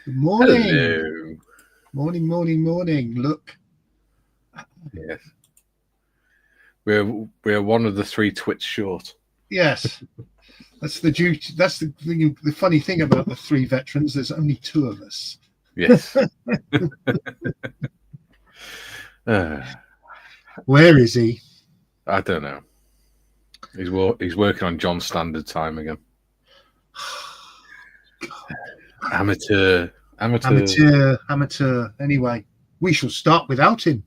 Good morning. Hello. Morning. Look. Yes. We're one of the 3 twits short. Yes. That's the duty. That's the funny thing about the 3 veterans. There's only 2 of us. Yes. Where is he? I don't know. He's working on John's standard time again. Amateur. Anyway, we shall start without him.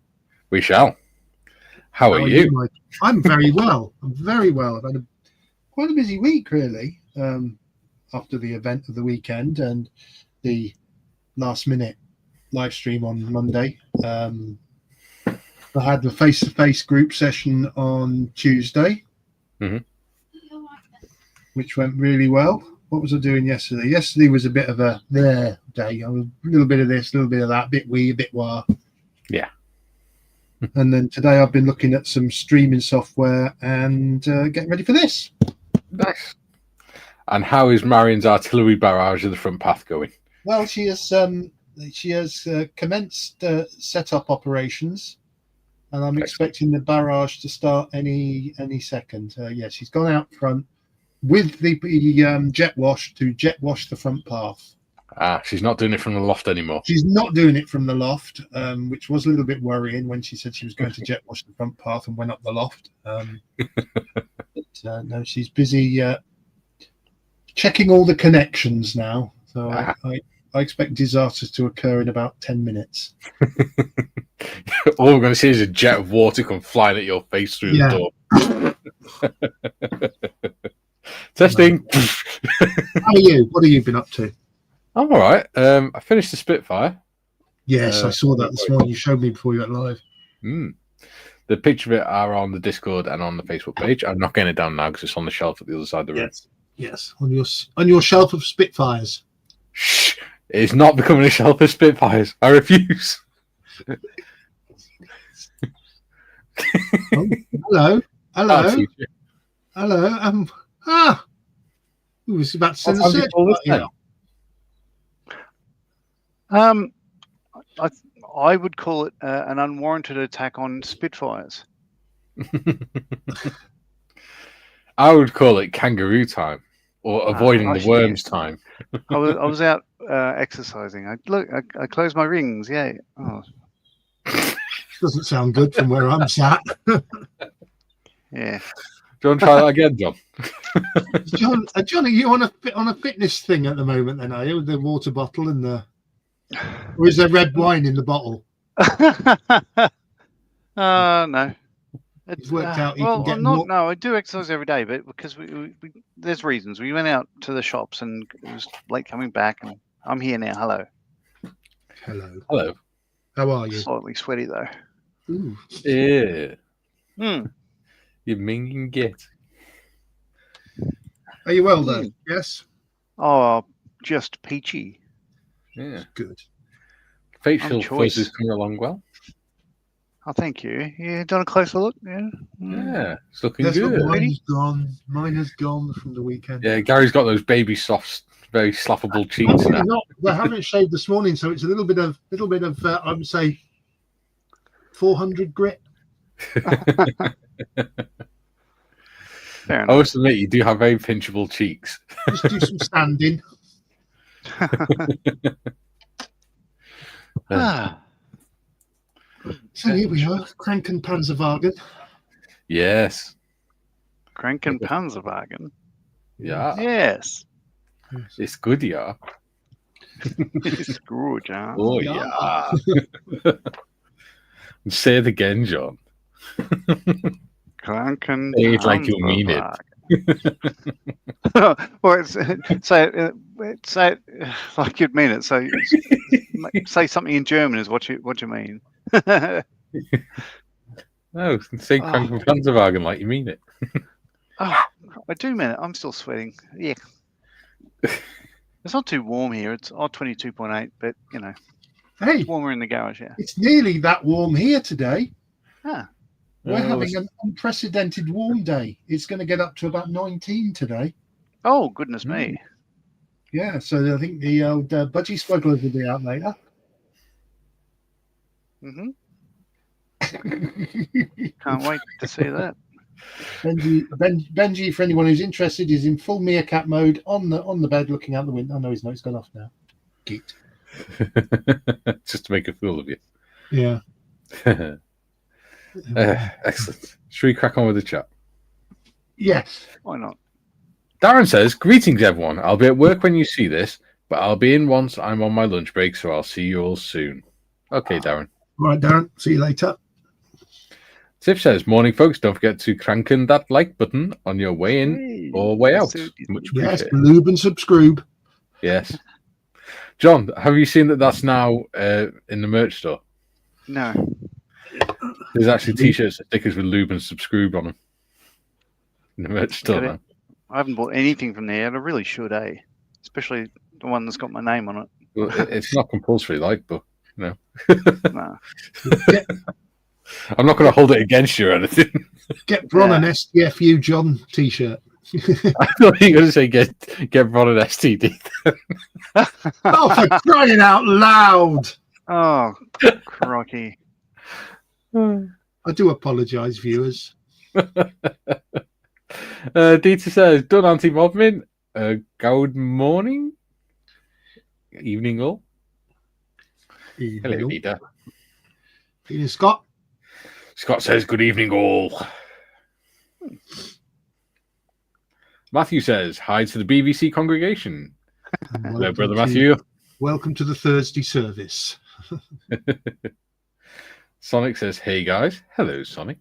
We shall. How are you? Mike? I'm very well. I've had quite a busy week, really, after the event of the weekend and the last-minute live stream on Monday. I had the face-to-face group session on Tuesday, which went really well. What was I doing yesterday? Yesterday was a bit of a day. I was a little bit of this, a little bit of that, a bit wee, a bit wah. Yeah. And then today I've been looking at some streaming software and getting ready for this. Nice. And how is Marion's artillery barrage of the front path going? Well, she has commenced setup operations, and I'm expecting the barrage to start any second. She's gone out front with the jet wash to jet wash the front path. She's not doing it from the loft anymore. She's not doing it from the loft, which was a little bit worrying when she said she was going to jet wash the front path and went up the loft. But no, she's busy checking all the connections now. So I expect disasters to occur in about 10 minutes. All we're going to see is a jet of water come flying at your face through the door. Testing. How are you? What have you been up to? I'm all right. I finished the Spitfire. Yes, I saw that this morning. You showed me before you went live. The picture of it are on the Discord and on the Facebook page. I'm not getting it down now because it's on the shelf at the other side of the room. Yes, on your shelf of Spitfires. Shh! It's not becoming a shelf of Spitfires. I refuse. Hello. Who was about to send a search party out? I would call it an unwarranted attack on Spitfires. I would call it kangaroo time or avoiding the worms time. I was out exercising. I closed my rings. Yeah. Oh. Doesn't sound good from where I'm sat. Yeah. Do you want to try that again, John? John, are you on a fitness thing at the moment? Then are you with the water bottle and or is there red wine in the bottle? No. It's worked out. No, I do exercise every day, but because we there's reasons. We went out to the shops and it was late coming back, and I'm here now. Hello. How are you? Slightly sweaty though. Ooh. Yeah. You minging get. Are you well though? Yes. Oh, just peachy. Yeah. Good. Facial fuzz is coming along well. Oh, thank you. You done a closer look? Yeah. Yeah, it's looking good. Mine has gone from the weekend. Yeah, Gary's got those baby soft, very slappable cheeks now. I haven't shaved this morning, so it's a little bit of I would say 400 grit. I must admit, you do have very pinchable cheeks. Just do some standing. So here we are, Krankenpanzerwagen. Yes. Krankenpanzerwagen. Yeah. Yes. It's good, yeah. It's good, yeah. Oh, yeah. Say it again, John. Krankenpanzerwagen. Say it like you mean it. Well, say it like you'd mean it. So say something in German is what you mean. No, say Krankenpanzerwagen like you mean it. I do mean it. I'm still sweating. Yeah. It's not too warm here. It's 22.8, but hey, it's warmer in the garage. Yeah. It's nearly that warm here today. Ah. We're having an unprecedented warm day. It's going to get up to about 19 today. Oh, goodness me. Yeah, so I think the old budgie smugglers will be out later. Can't wait to see that. Benji, for anyone who's interested, is in full meerkat mode on the bed, looking out the window. Oh no, he's not. He's gone off now. Geeked. Just to make a fool of you. Yeah. Excellent. Should we crack on with the chat? Yes. Why not? Darren says, greetings, everyone. I'll be at work when you see this, but I'll be in once I'm on my lunch break, so I'll see you all soon. Okay, Darren. All right, Darren. See you later. Tiff says, morning, folks. Don't forget to crank that like button on your way in or way out. Much Yes, appreciated. lube and subscribe. Yes. John, have you seen that that's now in the merch store? No. There's actually t-shirts and stickers with lube and subscribe on them in the merch store now. I haven't bought anything from there, and I really should, especially the one that's got my name on it. Well, it's not compulsory, but you know. No. I'm not going to hold it against you or anything. Get Bron an STFU John t-shirt. I thought you were going to say get Bron an STD. Oh, for crying out loud! Oh, crikey. I do apologise, viewers. Dieter says, done anti-mobbing. Good morning. Evening all. Hello, Dieter. Evening, Scott. Scott says, good evening all. Matthew says, hi to the BBC congregation. Hello, Brother Matthew. Welcome to the Thursday service. Sonic says, hey guys. Hello, Sonic.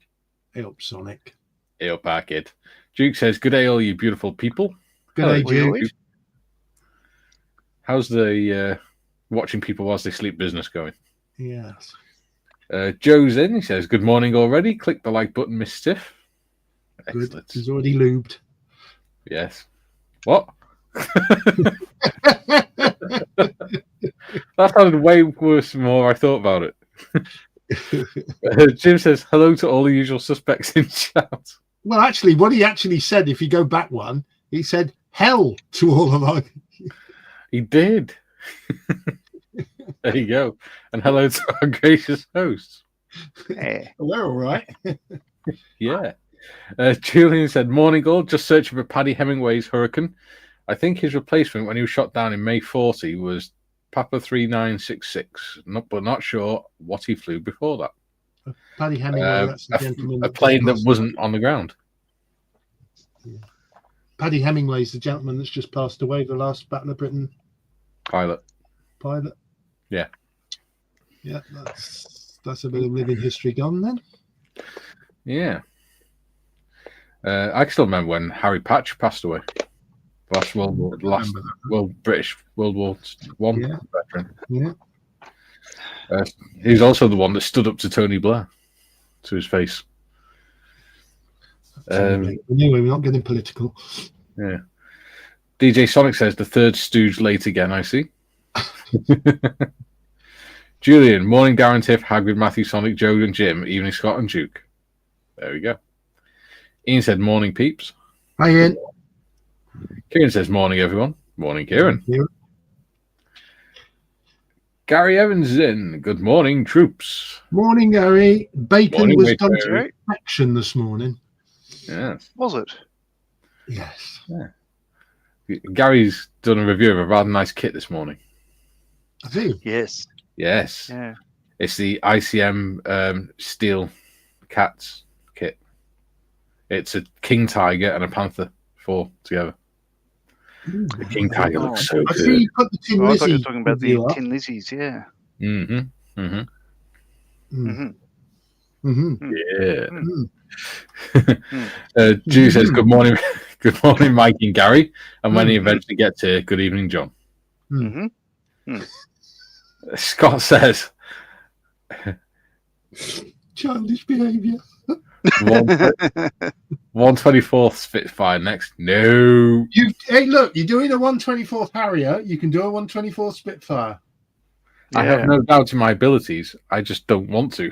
Hey up, Sonic. Hey up, our kid. Duke says, good day, all you beautiful people. Good day, Duke. How's the watching people whilst they sleep business going? Yes. Joe's in. He says, good morning already. Click the like button, Miss Stiff. Excellent. Good. He's already lubed. Yes. What? That sounded way worse the more I thought about it. Jim says, hello to all the usual suspects in chat. Well, actually, what he actually said, if you go back one, he said hell to all of us. He did. There you go. And hello to our gracious hosts. We're all right. Yeah. Julian said, morning all, just searching for Paddy Hemingway's Hurricane. I think his replacement when he was shot down in May 40 was Papa 3966, but not sure what he flew before that. Paddy Hemingway, that's the gentleman. A plane that wasn't on the ground. Yeah. Paddy Hemingway's the gentleman that's just passed away, the last Battle of Britain Pilot. Yeah. Yeah, that's a bit of living history gone then. Yeah. I can still remember when Harry Patch passed away. British World War I veteran. Yeah. He's also the one that stood up to Tony Blair to his face. Anyway, we're not getting political. Yeah. DJ Sonic says the third stooge late again, I see. Julian, morning Darren, Tiff, Hagrid, Matthew, Sonic, Joe and Jim, evening Scott and Duke. There we go. Ian said morning peeps. Hi Ian. Kieran says morning everyone. Morning Kieran. Gary Evans is in. Good morning troops. Morning Gary. Bacon Morning, was done Gary. to perfection this morning. Yes. Was it? Yes. Yeah. Gary's done a review of a rather nice kit this morning. I do. Yes. Yes. Yeah. It's the ICM Steel Cats kit. It's a King Tiger and a Panther 4 together. The King Tiger looks so I good. see you put the Tin I Lizzie. thought you were talking about the review up. Tin Lizzies, yeah. Mm-hmm. Mm-hmm. Mm-hmm. Yeah. Drew says, good morning, Mike and Gary. And when he eventually gets here, good evening, John. Mm-hmm. Scott says, Childish behaviour. 124th Spitfire next. No. Hey, look, you're doing a 124th Harrier. You can do a 124th Spitfire. I have no doubt in my abilities. I just don't want to.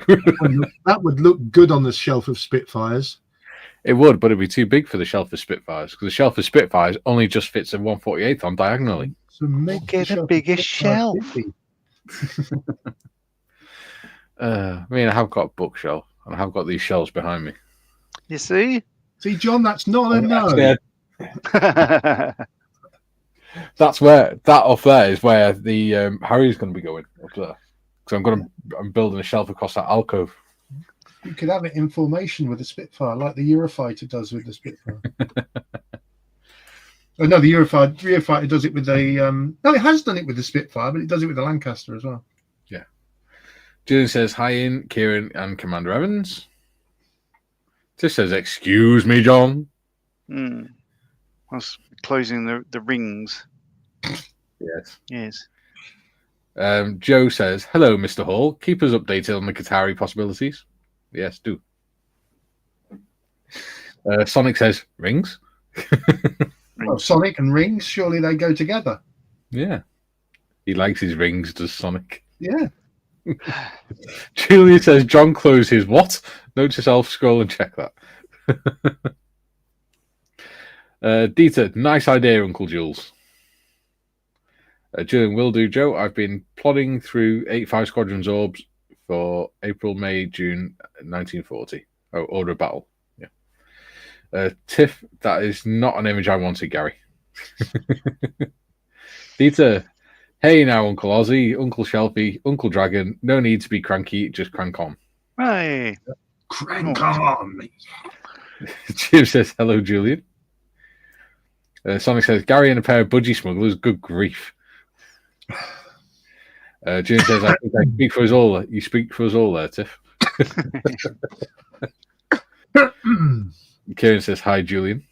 That would look good on the shelf of Spitfires. It would, but it'd be too big for the shelf of Spitfires because the shelf of Spitfires only just fits a 148th on diagonally. So make Get the a bigger shelf. 50. I mean, I have got a bookshelf, and I have got these shelves behind me. You see? See, John, that's not a no. Actually, that's where that off there is where the Harry's going to be going up there. So I'm building a shelf across that alcove. You could have it in formation with a Spitfire, like the Eurofighter does with the Spitfire. Oh no, the Eurofighter does it with the. No, it has done it with the Spitfire, but it does it with the Lancaster as well. Yeah. Julian says, hi, Ian, Kieran, and Commander Evans. This says, excuse me, John. I was closing the rings. Yes. Yes. Joe says, hello, Mr. Hall. Keep us updated on the Qatari possibilities. Yes, do. Sonic says, rings? Well, Sonic and rings, surely they go together. Yeah. He likes his rings, does Sonic. Yeah. Julia says, John closed his what? Note to self, scroll and check that. Dieter, nice idea, Uncle Jules. Julian, will do, Joe. I've been plodding through 85 Squadron's orbs for April, May, June 1940. Oh, Order of Battle. Yeah. Tiff, that is not an image I wanted, Gary. Dieter, hey now, Uncle Ozzy, Uncle Shelfie, Uncle Dragon. No need to be cranky, just crank on. Hey. Crank on. Jim says, hello, Julian. Sonic says, Gary and a pair of budgie smugglers, good grief. Julian says, I think I speak for us all. You speak for us all there, Tiff. Kieran says, hi, Julian.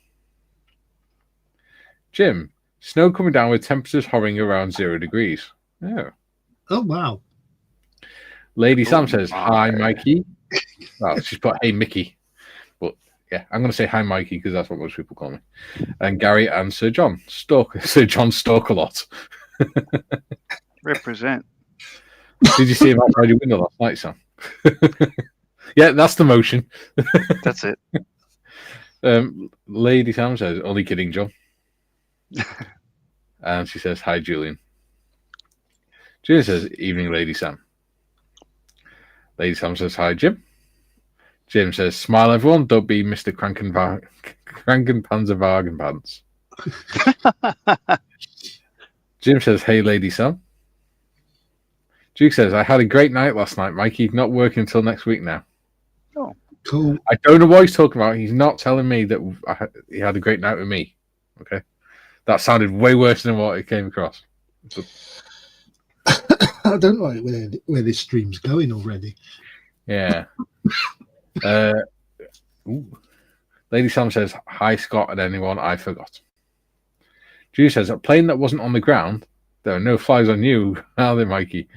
Jim, snow coming down with temperatures hovering around 0 degrees. Oh, wow. Lady Sam says, hi, Mikey. Well, she's put, hey, Mickey. But yeah, I'm going to say hi, Mikey, because that's what most people call me. And Gary and Sir John stalk a lot. Represent. Did you see him outside your window last night, Sam? Yeah, that's the motion. That's it. Lady Sam says, only kidding, John. And she says, hi, Julian. Julian says, evening, Lady Sam. Lady Sam says, hi, Jim. Jim says, smile, everyone. Don't be Mr. Krankenpanzerwagen pants. Jim says, hey, Lady Sam. Duke says, I had a great night last night, Mikey. Not working until next week now. Oh, cool. I don't know what he's talking about. He's not telling me that he had a great night with me. Okay. That sounded way worse than what it came across. I don't like where this stream's going already. Yeah. Lady Sam says, hi, Scott, and anyone I forgot. Judy says, a plane that wasn't on the ground. There are no flies on you, are there, Mikey?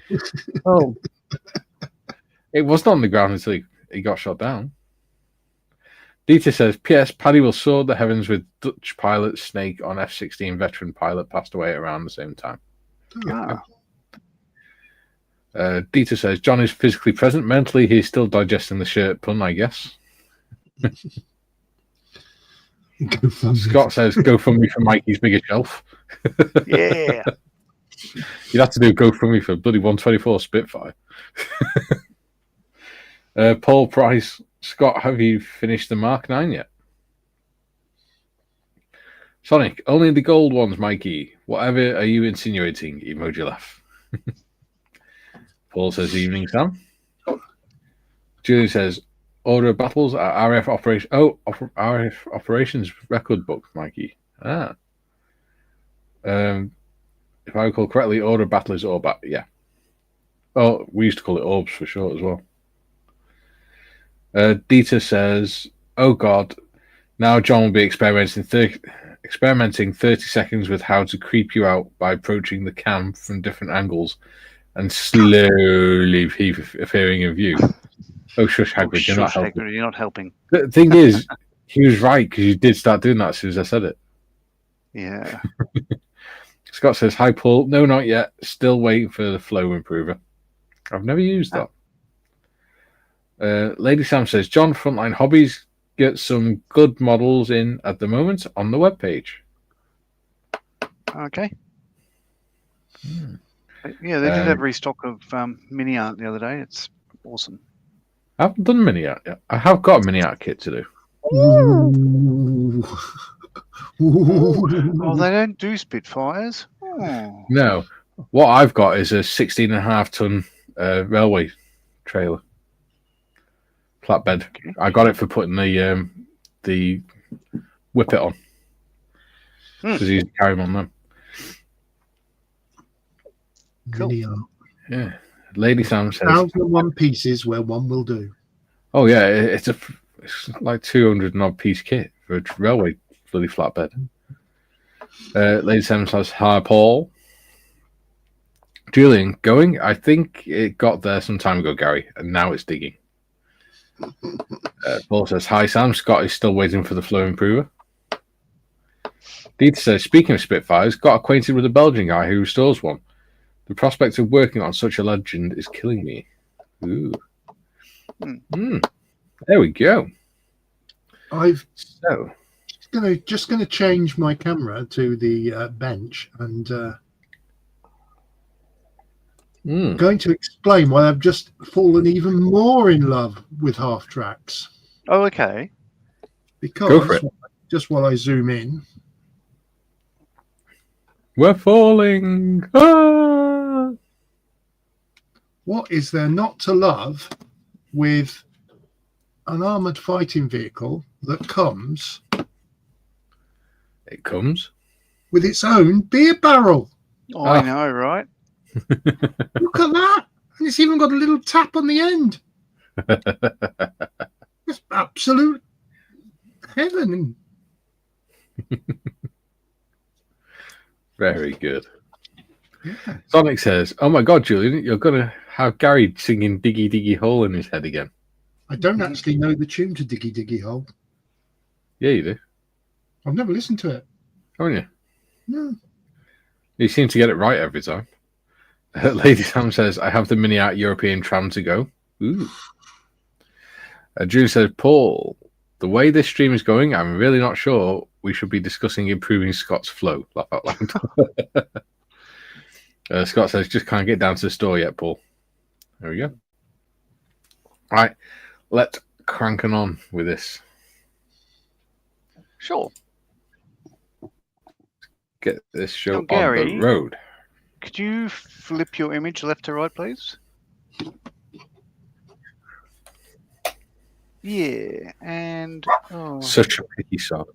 Oh. It wasn't on the ground until he got shot down. Dieter says, P.S. Paddy will soar the heavens with Dutch pilot Snake on F-16 veteran pilot passed away around the same time. Ah. Dieter says, John is physically present. Mentally, he's still digesting the shirt pun, I guess. Scott says, go from me for Mikey's bigger shelf. Yeah. You'd have to do go from me for bloody 124 Spitfire. Paul Price, Scott, have you finished the Mark 9 yet? Sonic, only the gold ones, Mikey. Whatever are you insinuating? Emoji laugh. Paul says, evening, Sam. Julie says, order of battles at RF operation. Oh, RF operations record book, Mikey. If I recall correctly, order of battle is Orbat. Yeah. Oh, we used to call it Orbs for short as well. Dieter says, oh God, now John will be experimenting 30 seconds with how to creep you out by approaching the cam from different angles and slowly appearing in view. Oh, shush, Hagrid, you're not helping. Hagrid, you're not helping. The thing is, he was right because you did start doing that as soon as I said it. Yeah. Scott says, hi, Paul. No, not yet. Still waiting for the flow improver. I've never used that. Lady Sam says, John, Frontline Hobbies, get some good models in at the moment on the webpage. Okay. But yeah, they did have restock of mini art the other day. It's awesome. I haven't done mini art yet. I have got a mini art kit to do. Ooh. Oh, they don't do Spitfires. Oh. No, what I've got is a 16.5 ton railway trailer flatbed. Okay. I got it for putting the whippet on because he's carrying on them. Cool. Mini art. Yeah, Lady Sam says 1,001 pieces where one will do. Oh yeah, it's like 200 and odd piece kit for a railway bloody flatbed. Lady Sam says, hi Paul. Julian, going? I think it got there some time ago, Gary, and now it's digging. Paul says, hi Sam, Scott is still waiting for the flow improver. Dieter says, speaking of Spitfires, got acquainted with a Belgian guy who restores one. The prospect of working on such a legend is killing me. Ooh. There we go. I've So just gonna change my camera to the bench and going to explain why I've just fallen even more in love with half tracks. Oh, okay. Go for Because it. just while I zoom in, we're falling. Ah! what is there not to love with an armored fighting vehicle that comes It comes with its own beer barrel? Oh, I know, right? Look at that. And it's even got a little tap on the end. It's absolute heaven. Very good. Yeah. Sonic says, oh my God, Julian, you're going to have Gary singing Diggy Diggy Hole in his head again. I don't actually know the tune to Diggy Diggy Hole. Yeah, you do. I've never listened to it. Haven't you? No. You seem to get it right every time. Lady Sam says, I have the mini art European tram to go. Ooh. June says, Paul, the way this stream is going, I'm really not sure we should be discussing improving Scott's flow. Laugh out loud. Scott says, just can't get down to the store yet, Paul. There we go. Right, let's cranking on with this. Sure. Get this show Now, Gary, on the road. Could you flip your image left to right, please? Yeah, and Such a picky song.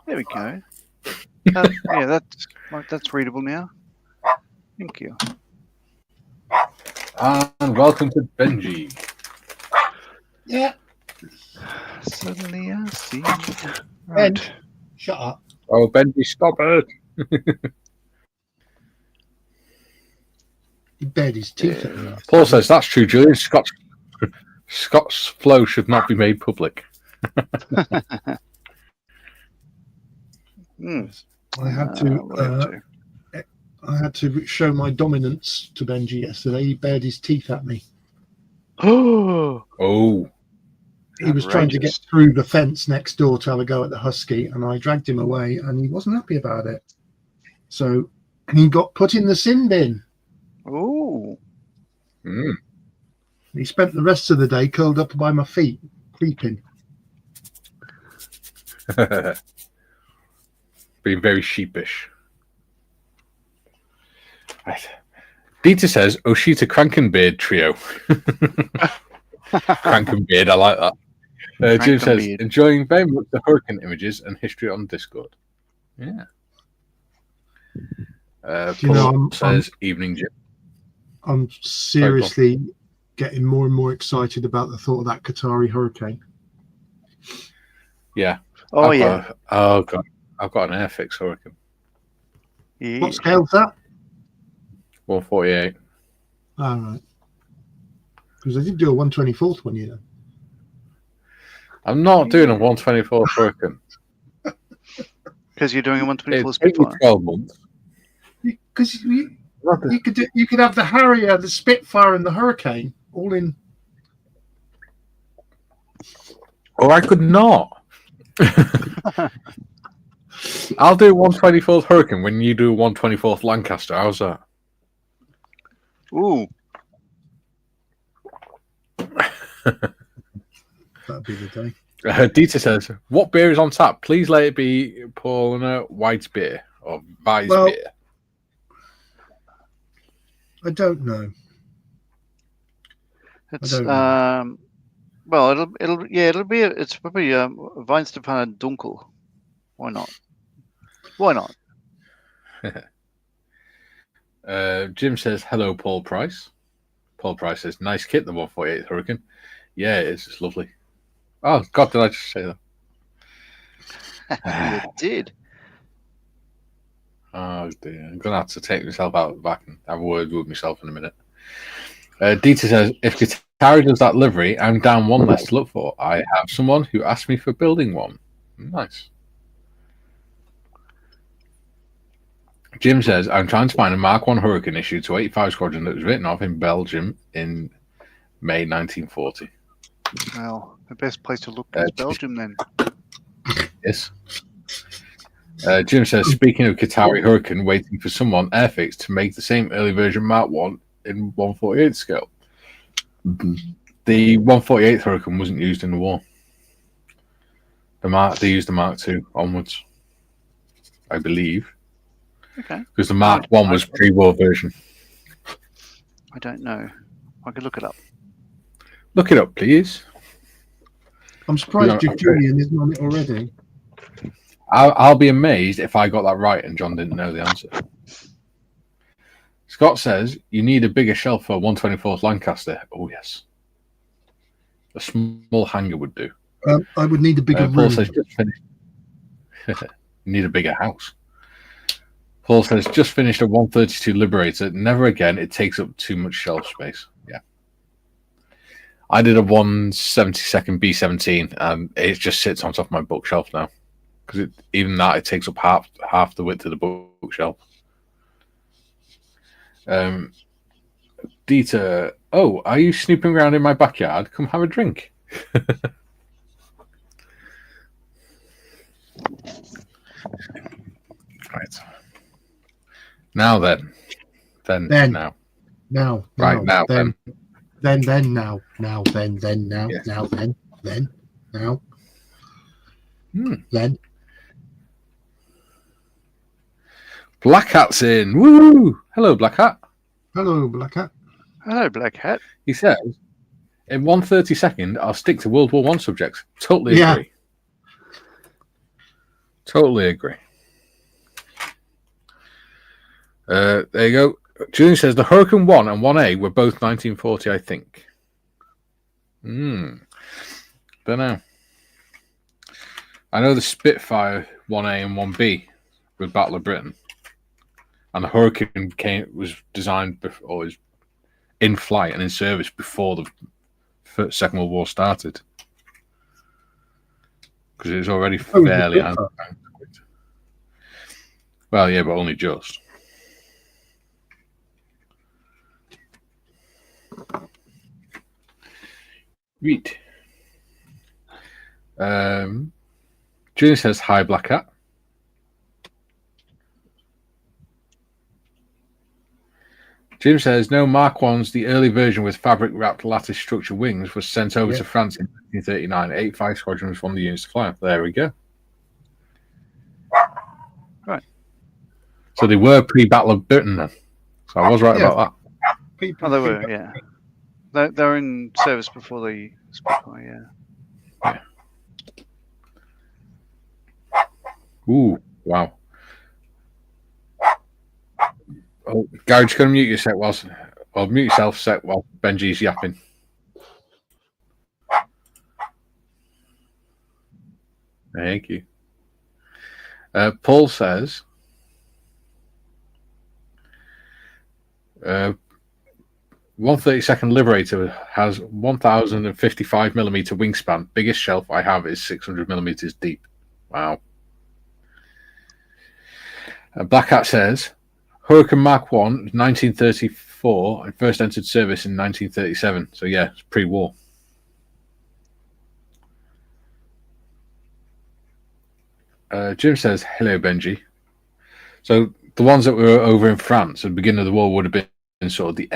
there we go. Yeah, that's readable now. Thank you. And welcome to Benji. Yeah. Suddenly I see. Ben, shut up. Oh, Benji, stop it. He bared his teeth at me. Paul says, that's true, Julian. Scott's flow should not be made public. I had to show my dominance to Benji yesterday. He bared his teeth at me. Oh. He was trying to get through the fence next door to have a go at the husky, and I dragged him away, and he wasn't happy about it. So he got put in the sin bin. Oh. He spent the rest of the day curled up by my feet, creeping. Being very sheepish. Right. Dieter says, Oshita Krankenbeard trio. Krankenbeard, I like that. Jim says, enjoying very much the hurricane images and history on Discord. Yeah. Paul says, evening, Jim. I'm seriously getting more and more excited about the thought of that Qatari hurricane. Yeah. Oh, I've got an Airfix hurricane. Yeah. What scale's that? 148. All right. Because I did do a 124th one, you know. I'm not doing a 124th hurricane. Because you're doing a 124 It's taken Spitfire. 12 months. Because you could have the Harrier, the Spitfire, and the Hurricane all in. Or I could not. I'll do 124th Hurricane when you do 124th Lancaster. How's that? Ooh, That'd be the day. Dieter says, "What beer is on tap? Please let it be Paulina White beer or Weiss Well, beer." I don't know. it's don't know. well, it's probably Weinstefan Dunkel. Why not? Why not? Jim says, "Hello, Paul Price." Paul Price says, "Nice kit, the 148th Hurricane." Yeah, it is. It's lovely. Oh God, did I just say that? You did. Oh dear, I'm gonna have to take myself out back and have a word with myself in a minute. Dieter says, "If Qatari does that livery, I'm down one less to look for. I have someone who asked me for building one." Nice. Jim says, "I'm trying to find a Mark 1 Hurricane issued to 85 Squadron that was written off in Belgium in May 1940. Well, the best place to look is Belgium then. Yes. Jim says, "Speaking of Qatari Hurricane, waiting for someone Airfix to make the same early version Mark 1 in 148 scale." The 148th Hurricane wasn't used in the war. They used the Mark 2 onwards, I believe. Okay. Because the Mark 1 was pre-war version. I don't know. I could look it up. Look it up, please. I'm surprised Julian isn't on it already. I'll be amazed if I got that right and John didn't know the answer. Scott says, "You need a bigger shelf for 124th Lancaster." Oh, yes. A small hangar would do. I would need a bigger Paul room. says, "Just finished." You need a bigger house. Paul says, "Just finished a 132 Liberator. Never again. It takes up too much shelf space." Yeah. I did a 172nd B17 and it just sits on top of my bookshelf now. Because even that, it takes up half the width of the bookshelf. Dieter, "Oh, are you snooping around in my backyard? Come have a drink." Right. Now then. Now. Now. Right, now then. Now. Yes. Now, then. Now. Then. Black Hat's in. Woo! Hello, Black Hat. Hello, Black Hat. Hello, Black Hat. He says, "In 132nd, I'll stick to World War I subjects." Totally agree. Totally agree. There you go. Julian says, "The Hurricane 1 and 1A were both 1940, I think." Don't know. I know the Spitfire 1A and 1B with Battle of Britain. And the Hurricane was designed or was in flight and in service before the Second World War started. Because it was already fairly antiquated. Well, yeah, but only just. Read. Julie says, "Hi, Black Hat." Jim says, "No, Mark 1's, the early version with fabric-wrapped lattice structure wings, was sent over to France in 1939. 85 Squadron was one of the units to fly. There we go. Right. So they were pre-Battle of Britain then. So I was right about that. Oh, they were, yeah. They were in service before the Spitfire, yeah. Ooh, wow. Oh, Gary, just going to mute yourself sec while Benji's yapping. Thank you. Paul says, 132nd Liberator has 1,055mm wingspan. Biggest shelf I have is 600mm deep. Wow. Black Hat says, "Hurricane Mark 1, 1934, and first entered service in 1937. So yeah, it's pre-war. Jim says, hello, Benji. So the ones that were over in France at the beginning of the war would have been sort of the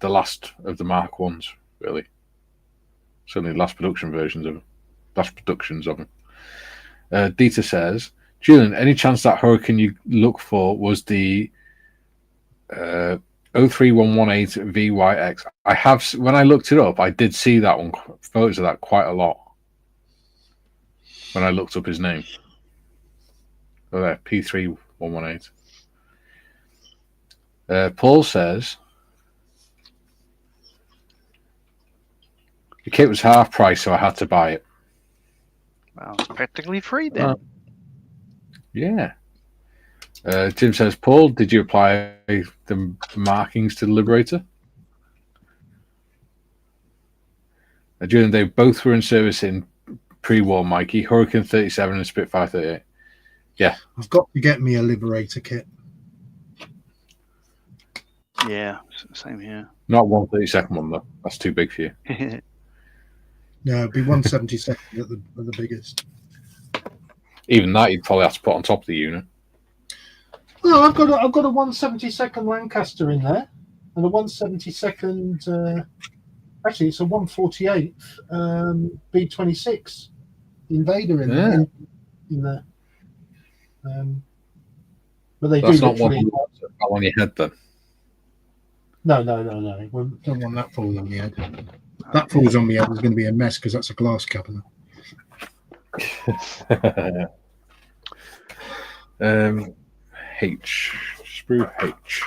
last of the Mark 1s, really. Certainly last productions of them. Dieter says, Julian, any chance that Hurricane you look for was the 03118 VYX? I have, when I looked it up, I did see that one, photos of that quite a lot when I looked up his name. Oh, there, P3118. Paul says, the kit was half price, so I had to buy it. Well, it's practically free then. Yeah. Jim says, Paul, did you apply the markings to the Liberator? Julian, they both were in service in pre-war, Mikey. Hurricane 37 and Spitfire 38. Yeah. I've got to get me a Liberator kit. Yeah, same here. Not 132nd one, though. That's too big for you. No, it'd be 172nd at the biggest. Even that you'd probably have to put on top of the unit. Well, I've got a 172nd Lancaster in there, and a 172nd. Actually, it's a 148th B26 Invader in there. But they That's do not one literally. on your head, then. No. Don't want that falling on the head. That falls on me head is going to be a mess because that's a glass cabinet. Sprue H.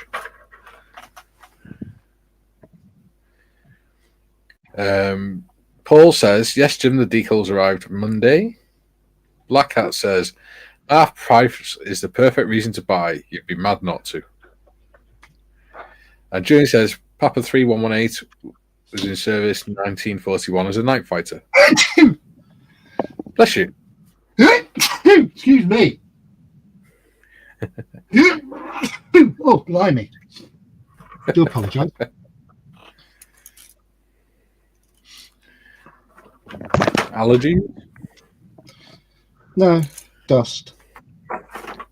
Paul says, yes, Jim, the decals arrived Monday. Black Hat says, half price is the perfect reason to buy. You'd be mad not to. And Julian says, Papa 3118 was in service in 1941 as a night fighter. Bless you. Excuse me. Oh, blimey. I do apologise. Allergy? No, dust.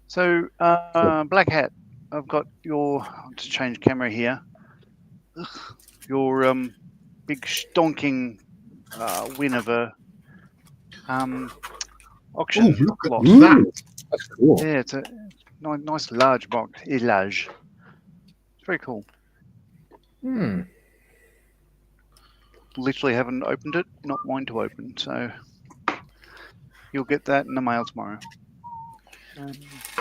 So, Black Hat, I've got your. I'll just change camera here. Your big stonking win of a auction Oh, look at lot. that. That's cool. Yeah, it's a nice large box. Elage. It's very cool. Literally haven't opened it. Not mine to open. So you'll get that in the mail tomorrow.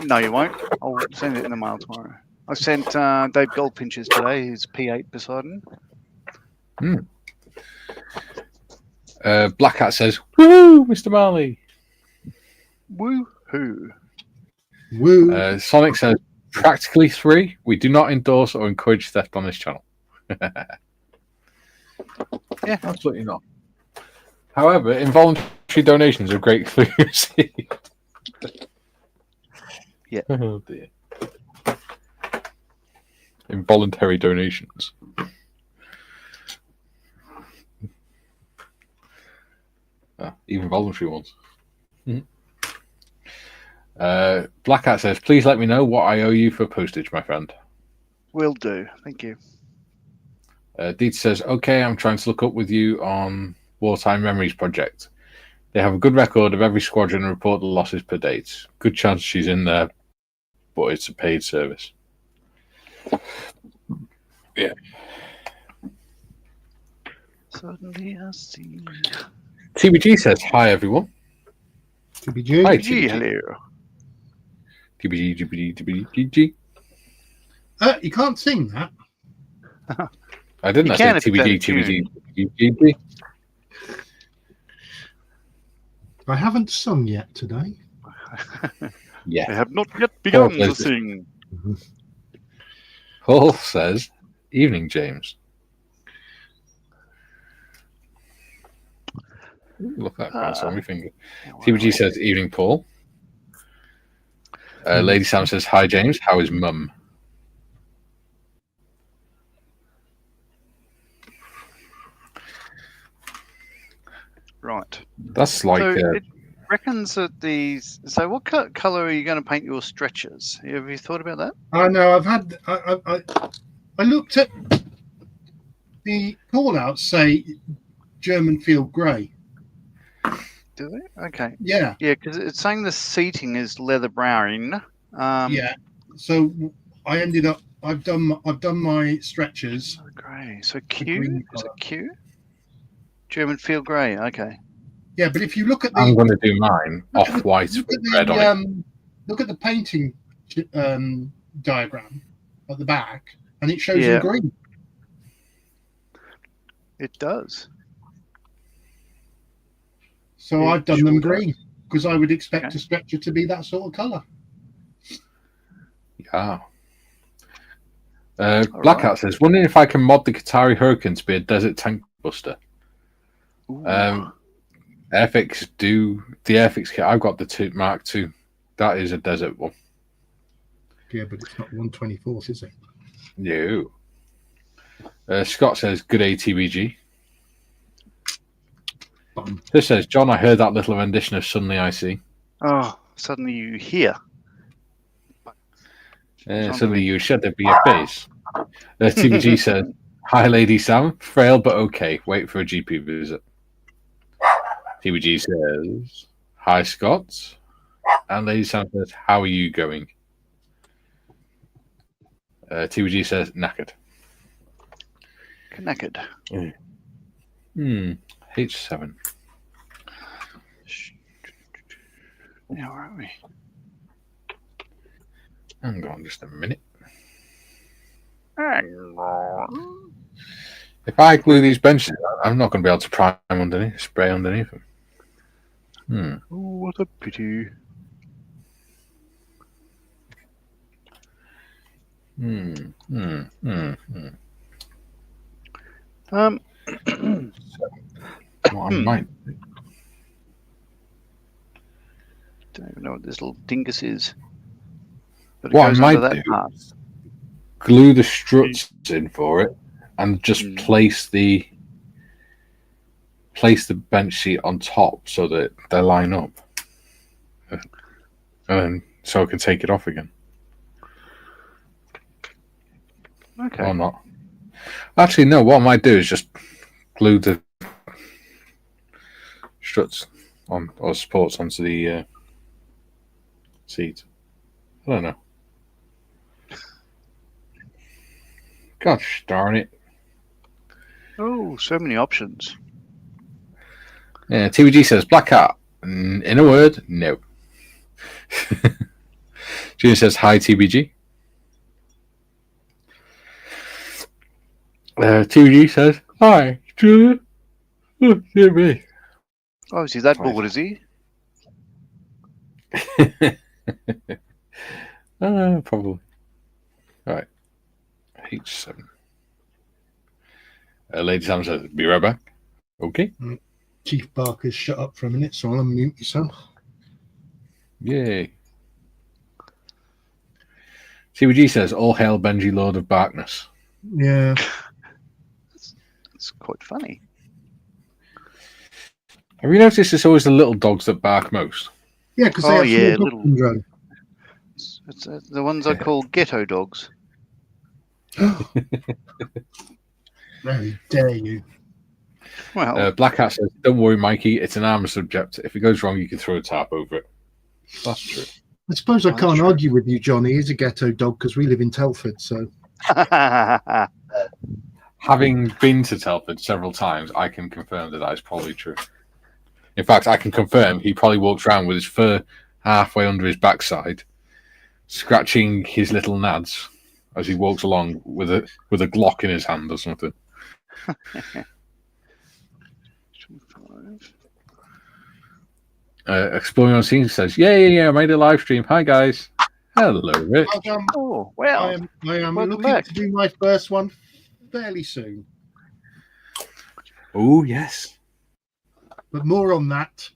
No, you won't. I'll send it in the mail tomorrow. I sent Dave Goldfinch's today. His P8 Poseidon. Black Hat says, woo, Mr. Marley. Woo-hoo. Woo. Sonic says, practically 3. We do not endorse or encourage theft on this channel. Yeah, absolutely not. However, involuntary donations are gratefully received. Yeah. Oh dear. Involuntary donations. Even voluntary ones. Black Hat says, please let me know what I owe you for postage, my friend. Will do. Thank you. Deet says, okay, I'm trying to look up with you on Wartime Memories Project. They have a good record of every squadron and report the losses per date. Good chance she's in there, but it's a paid service. Yeah. Suddenly I see. TBG says, hi, everyone. TBG. Hi, TBG, TBG. hello. TBG. You can't sing that. I didn't. You I can said if it's TBG. I haven't sung yet today. I Yeah. have not yet begun to Paul sing. Paul says, evening, James. Ooh, look at that bounce on my finger. TBG says, evening, Paul. Lady Sam says, hi, James. How is mum? Right. That's like So reckons that these. So, what color are you going to paint your stretchers? Have you thought about that? I know. I looked at the call-outs. Say German field grey. Do they? Okay. Yeah. Yeah, because it's saying the seating is leather brown. Yeah. So I ended up. I've done my stretchers. Grey. So The Q. green Is it colour. Q? German field grey. Okay. Yeah, but if you look at I'm the going to do mine off-white look with at red on it. look at the painting diagram at the back, and it shows Yeah. them green. It does. So It I've done sure them does. green because I would expect Okay. a stretcher to be that sort of colour. Yeah. All Black right. Hat says, wondering if I can mod the Qatari Hurricane to be a desert tank buster. Ooh. Airfix do the Airfix kit. I've got the Mark II. That is a desert one. Yeah, but it's not 1/24th, is it? No. Scott says, good ATBG. Bum. This says, John, I heard that little rendition of Suddenly I See. Oh, suddenly you hear. Suddenly you shed the BFAs. TBG says, hi, Lady Sam. Frail but okay. Wait for a GP visit. TBG says, hi, Scott. And Lady Sam says, how are you going? TBG says, knackered. Knackered. H7. Now, where are we? Hang on just a minute. If I glue these benches, I'm not going to be able to prime underneath, spray underneath them. Oh, what a pity. What I might do. Don't even know what this little dingus is. But it What I goes might under that do part. is glue the struts in for it and just place the bench seat on top so that they line up. And then so I can take it off again. Okay. Or not. Actually, no, what I might do is just glue the struts on or supports onto the seat. I don't know. Gosh darn it. Oh, so many options. Yeah, TVG says Black Hat. In a word, no. Junior says hi, TBG. TVG says hi, Junior. Oh, dear me. Oh, is he that bored, is he? Probably. Right. H7. Lady Sam says, be right back. Okay. Chief Barker's shut up for a minute, so I'll unmute yourself. Yay. TVG says, all hail Benji, Lord of Barkness. Yeah. It's quite funny. Have you noticed it's always the little dogs that bark most? Yeah, because they have yeah, small dog little. syndrome. It's the ones I call ghetto dogs. Very dare you. Well, Black Hat says, don't worry, Mikey, it's an armor subject. If it goes wrong, you can throw a tarp over it. That's true. I suppose I That's can't true. argue with you, Johnny. He's a ghetto dog because we live in Telford, so. Having been to Telford several times, I can confirm that is probably true. In fact, I can confirm he probably walks around with his fur halfway under his backside, scratching his little nads as he walks along with a Glock in his hand or something. Exploring on Scene says, yeah, I made a live stream. Hi, guys. Hello, Rich. Oh, well. I am welcome looking back. to do my first one fairly soon. Oh, yes. But more on that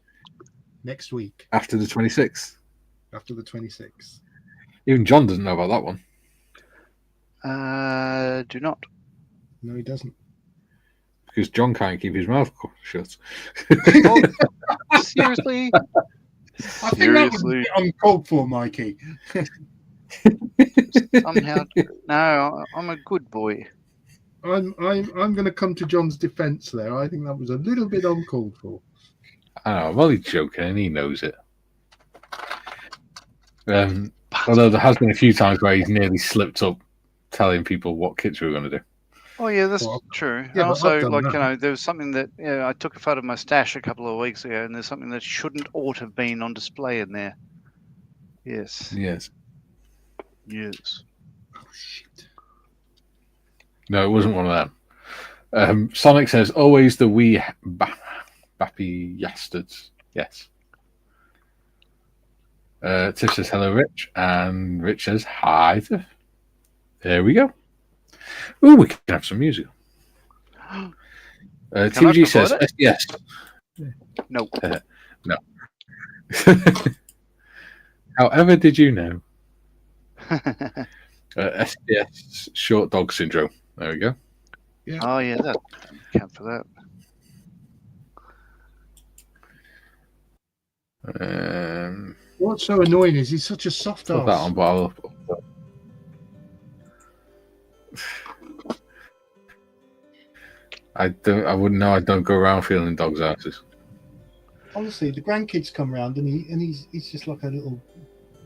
next week. After the 26th. After the 26th. Even John doesn't know about that one. Do not. No, he doesn't. Because John can't keep his mouth shut. Oh, seriously? I think that was a bit uncalled for, Mikey. Somehow, no, I'm a good boy. I'm going to come to John's defence there. I think that was a little bit uncalled for. I know. Well, he's joking, and he knows it. Although there has been a few times where he's nearly slipped up, telling people what kits we were going to do. Oh yeah, that's true. Yeah, And also, like that. there was something that I took a photo of my stash a couple of weeks ago, and there's something that ought to have been on display in there. Yes. Yes. Yes. Oh shit. No, it wasn't one of them. Sonic says, "Always the wee bappy bastards." Yes. Tiff says, "Hello, Rich," and Rich says, "Hi, Tiff." There we go. Oh, we can have some music. TVG says, "Yes." No. No. However, did you know? SDS, short dog syndrome. There we go. Yeah. Oh yeah, that count for that. What's so annoying is he's such a soft ass. Put that on, but I wouldn't know. I don't go around feeling dogs' asses. Honestly, the grandkids come round and he's just like a little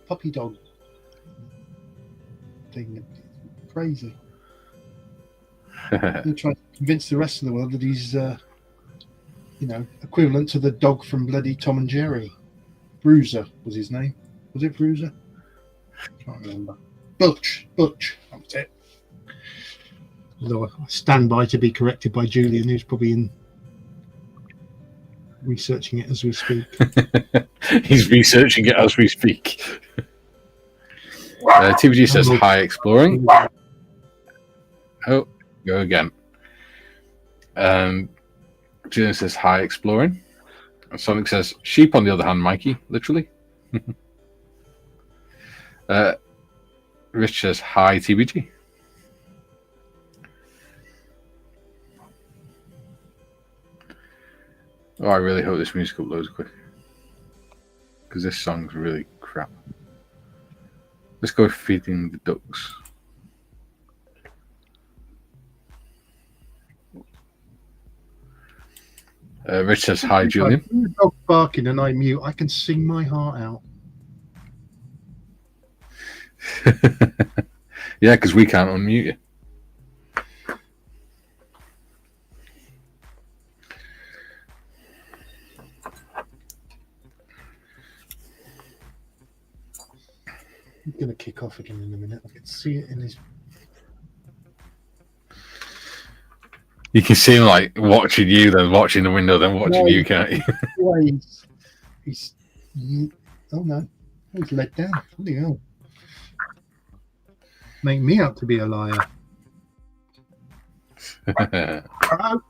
puppy dog thing. It's crazy. He tries to convince the rest of the world that he's, equivalent to the dog from bloody Tom and Jerry. Bruiser was his name. Was it Bruiser? I can't remember. Butch. That was it. Although I stand by to be corrected by Julian, who's probably researching it as we speak. He's researching it as we speak. TVG says, "Hi, exploring." Oh, go again. Julian says, "Hi, exploring." And Sonic says, "Sheep," on the other hand, Mikey, literally. Rich says, "Hi, TBG." Oh, I really hope this music uploads quick, because this song's really crap. Let's go feeding the ducks. Rich says, "Hi, Julian." When the dog's barking and I mute, I can sing my heart out. Yeah, because we can't unmute you. He's going to kick off again in a minute. I can see it in his... You can see him like watching you, then watching the window, then watching you, can't you? Oh no, he's let down. Bloody hell. Make me out to be a liar. Hello?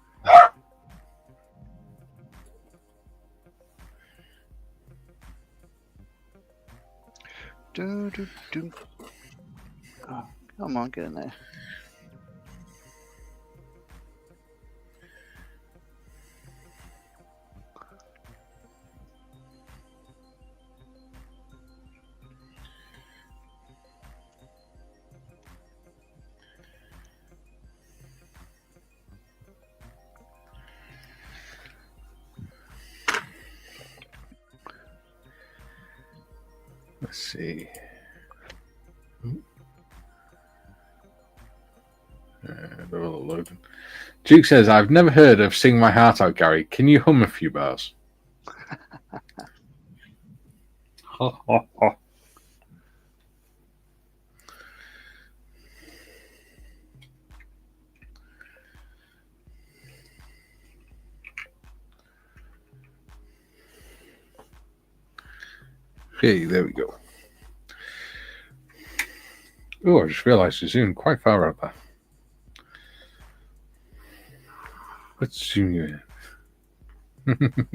Do. Oh, come on, get in there. Let's see. They're all loading. Duke says, "I've never heard of Sing My Heart Out, Gary. Can you hum a few bars?" Okay, there we go. Oh, I just realised I zoomed quite far out there. Let's zoom you in.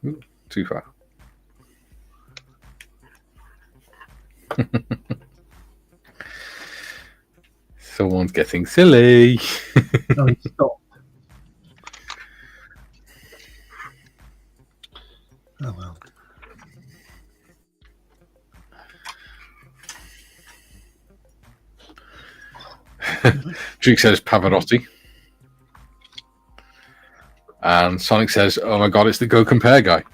Ooh, too far. Someone's getting silly. No, stop. Duke says Pavarotti. And Sonic says, oh my god, it's the Go Compare guy.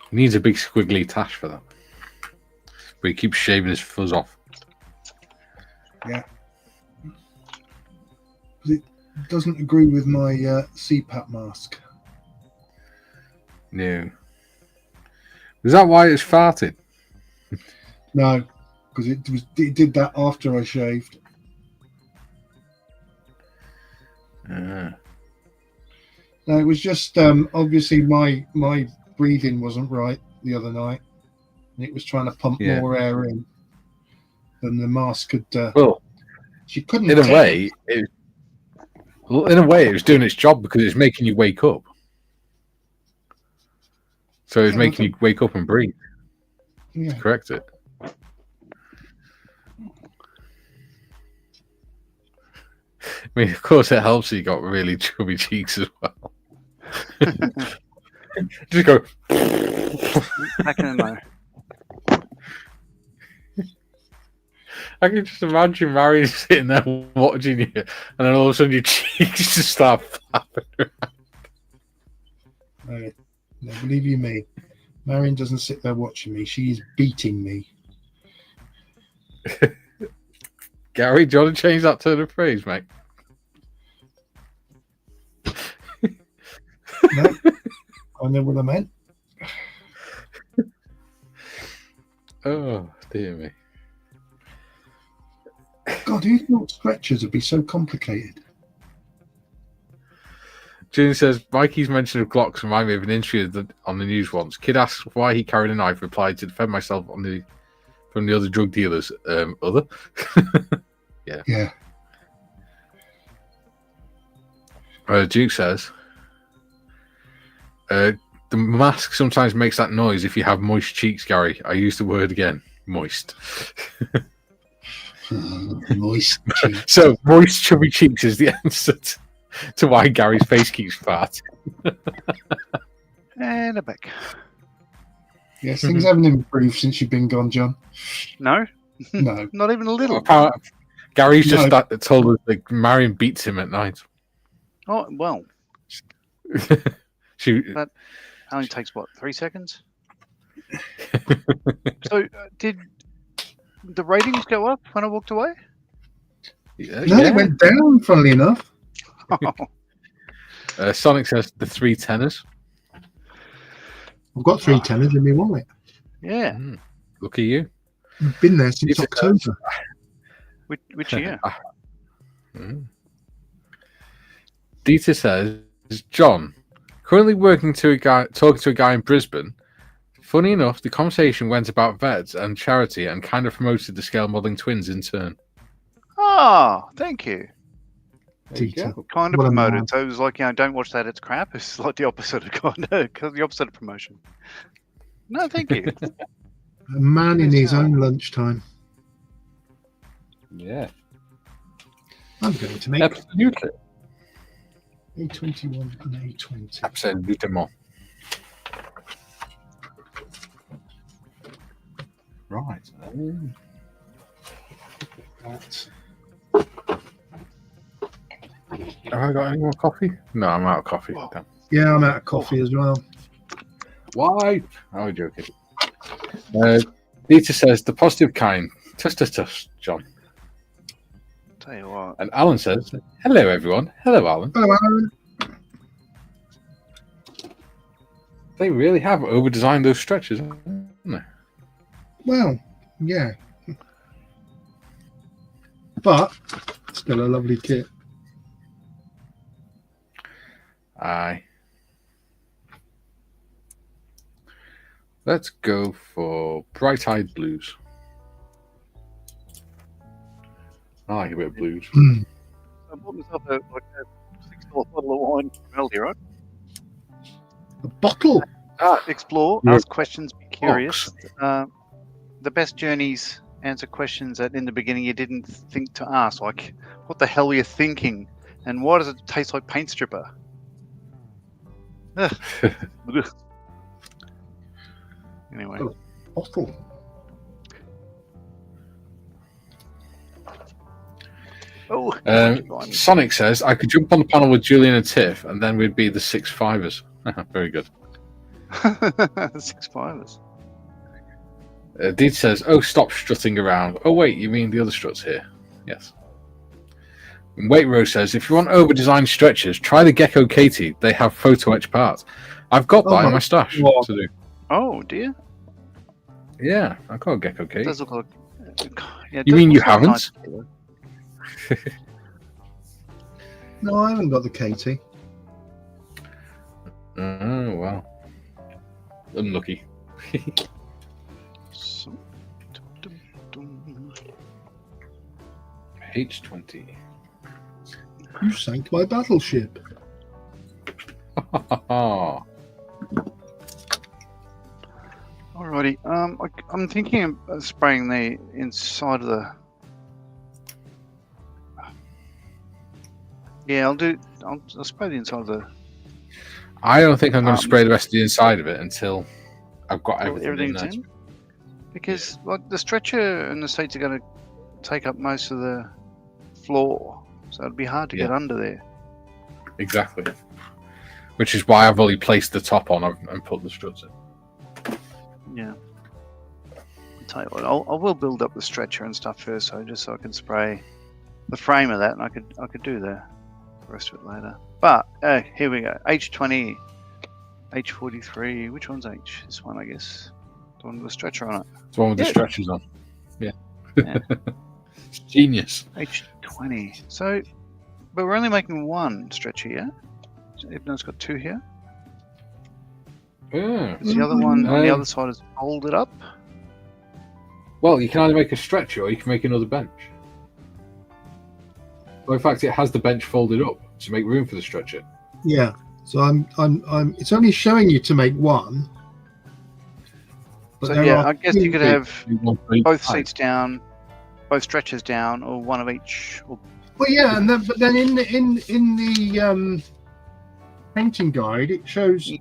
He needs a big squiggly tash for that. But he keeps shaving his fuzz off. Yeah. It doesn't agree with my CPAP mask. No. Is that why it's farted? No, because it did that after I shaved. No, it was just obviously my breathing wasn't right the other night, and it was trying to pump more air in than the mask could. Well, she couldn't. In a way, it was doing its job because it's making you wake up. So it's making you wake up and breathe. Yeah. Correct it. I mean, of course, it helps that you got really chubby cheeks as well. Just go. I can know. I can just imagine Marion sitting there watching you, and then all of a sudden your cheeks just start flapping around. No, believe you me, Marion doesn't sit there watching me. She's beating me. Gary, do you want to change that turn of phrase, mate? No, I know what I meant. Oh, dear me. God, who thought stretchers would be so complicated? June says, Mikey's mention of Glocks remind me of an interview on the news once. Kid asks why he carried a knife, replied to defend myself from the other drug dealers. Other? Yeah. Duke says, the mask sometimes makes that noise if you have moist cheeks, Gary. I use the word again, moist. Moist cheeks. So, moist, chubby cheeks is the answer to why Gary's face keeps fat. And a back. Yes, things haven't improved since you've been gone, John. No? No. Not even a little. Gary's just told us that Marion beats him at night. Oh, well. That only takes, 3 seconds? So, did the ratings go up when I walked away? No, it went down, funnily enough. Sonic says the 3 tenors. I've got 3 tenors in my wallet. Yeah. Look at you. I've been there since October. Which year? Dieter says, John, currently talking to a guy in Brisbane. Funny enough, the conversation went about vets and charity and kind of promoted the scale modelling twins in turn. Oh, thank you. Dieter. Kind of What a promoted. man. So it was like, don't watch that, it's crap. It's like the opposite of the opposite of promotion. No, thank you. A man in his own lunchtime. Yeah. I'm going to make Absolutely. A21 and A20. Absolutement. Right. That. Have I got any more coffee? No, I'm out of coffee. Damn. Yeah, I'm out of coffee as well. Why? I'm joking. Dieter says the positive kind. Tuss, John. Tell you what. And Alan says, hello, everyone. Hello, Alan. Hello, Alan. They really have over-designed those stretchers, haven't they? Well, yeah. But still a lovely kit. Aye. Let's go for Bright-Eyed Blues. I like a bit of blues. I bought myself a $6 bottle of wine from Aldi, right? A bottle. Explore, Yeah. ask questions, be curious. The best journeys answer questions that in the beginning you didn't think to ask. Like, what the hell were you thinking? And why does it taste like paint stripper? Ugh. Anyway. Oh. Bottle. Oh, Sonic says, I could jump on the panel with Julian and Tiff, and then we'd be the 6-5ers. Very good. 6-5ers. Deed says, oh, stop strutting around. Oh, wait, you mean the other struts here? Yes. And Wait Row says, if you want over-designed stretchers, try the Gecko Katie. They have photo-etched parts. I've got that in my stash to do. Oh, dear. Yeah, I've got a Gecko It Katie. does look like... Yeah, You mean you haven't? No, I haven't got the Katie. Oh, well. Unlucky. H20. You sank my battleship. Alrighty. I'm thinking of spraying the inside of the... Yeah, I'll spray the inside of the... I don't think I'm going to spray the rest of the inside of it until I've got everything's in. Because like the stretcher and the seats are going to take up most of the floor, so it'd be hard to get under there. Exactly. Which is why I've only placed the top on and put the struts in. Yeah. I'll tell you what, I will build up the stretcher and stuff first, so just so I can spray the frame of that, and I could do the rest of it later. But here we go. H20, H43. Which one's H? This one, I guess. The one with the stretcher on it. It's the one with the stretchers on. Yeah. Genius. H20. So, but we're only making one stretcher here. Even though it's got two here. Yeah. Is the other one on the other side is folded up? Well, you can either make a stretcher or you can make another bench. Well, in fact, it has the bench folded up to make room for the stretcher. Yeah. So I'm. It's only showing you to make one. So yeah, I guess you could have both seats down, both stretchers down, or one of each. Or... Well, yeah, and then but then in the painting guide it shows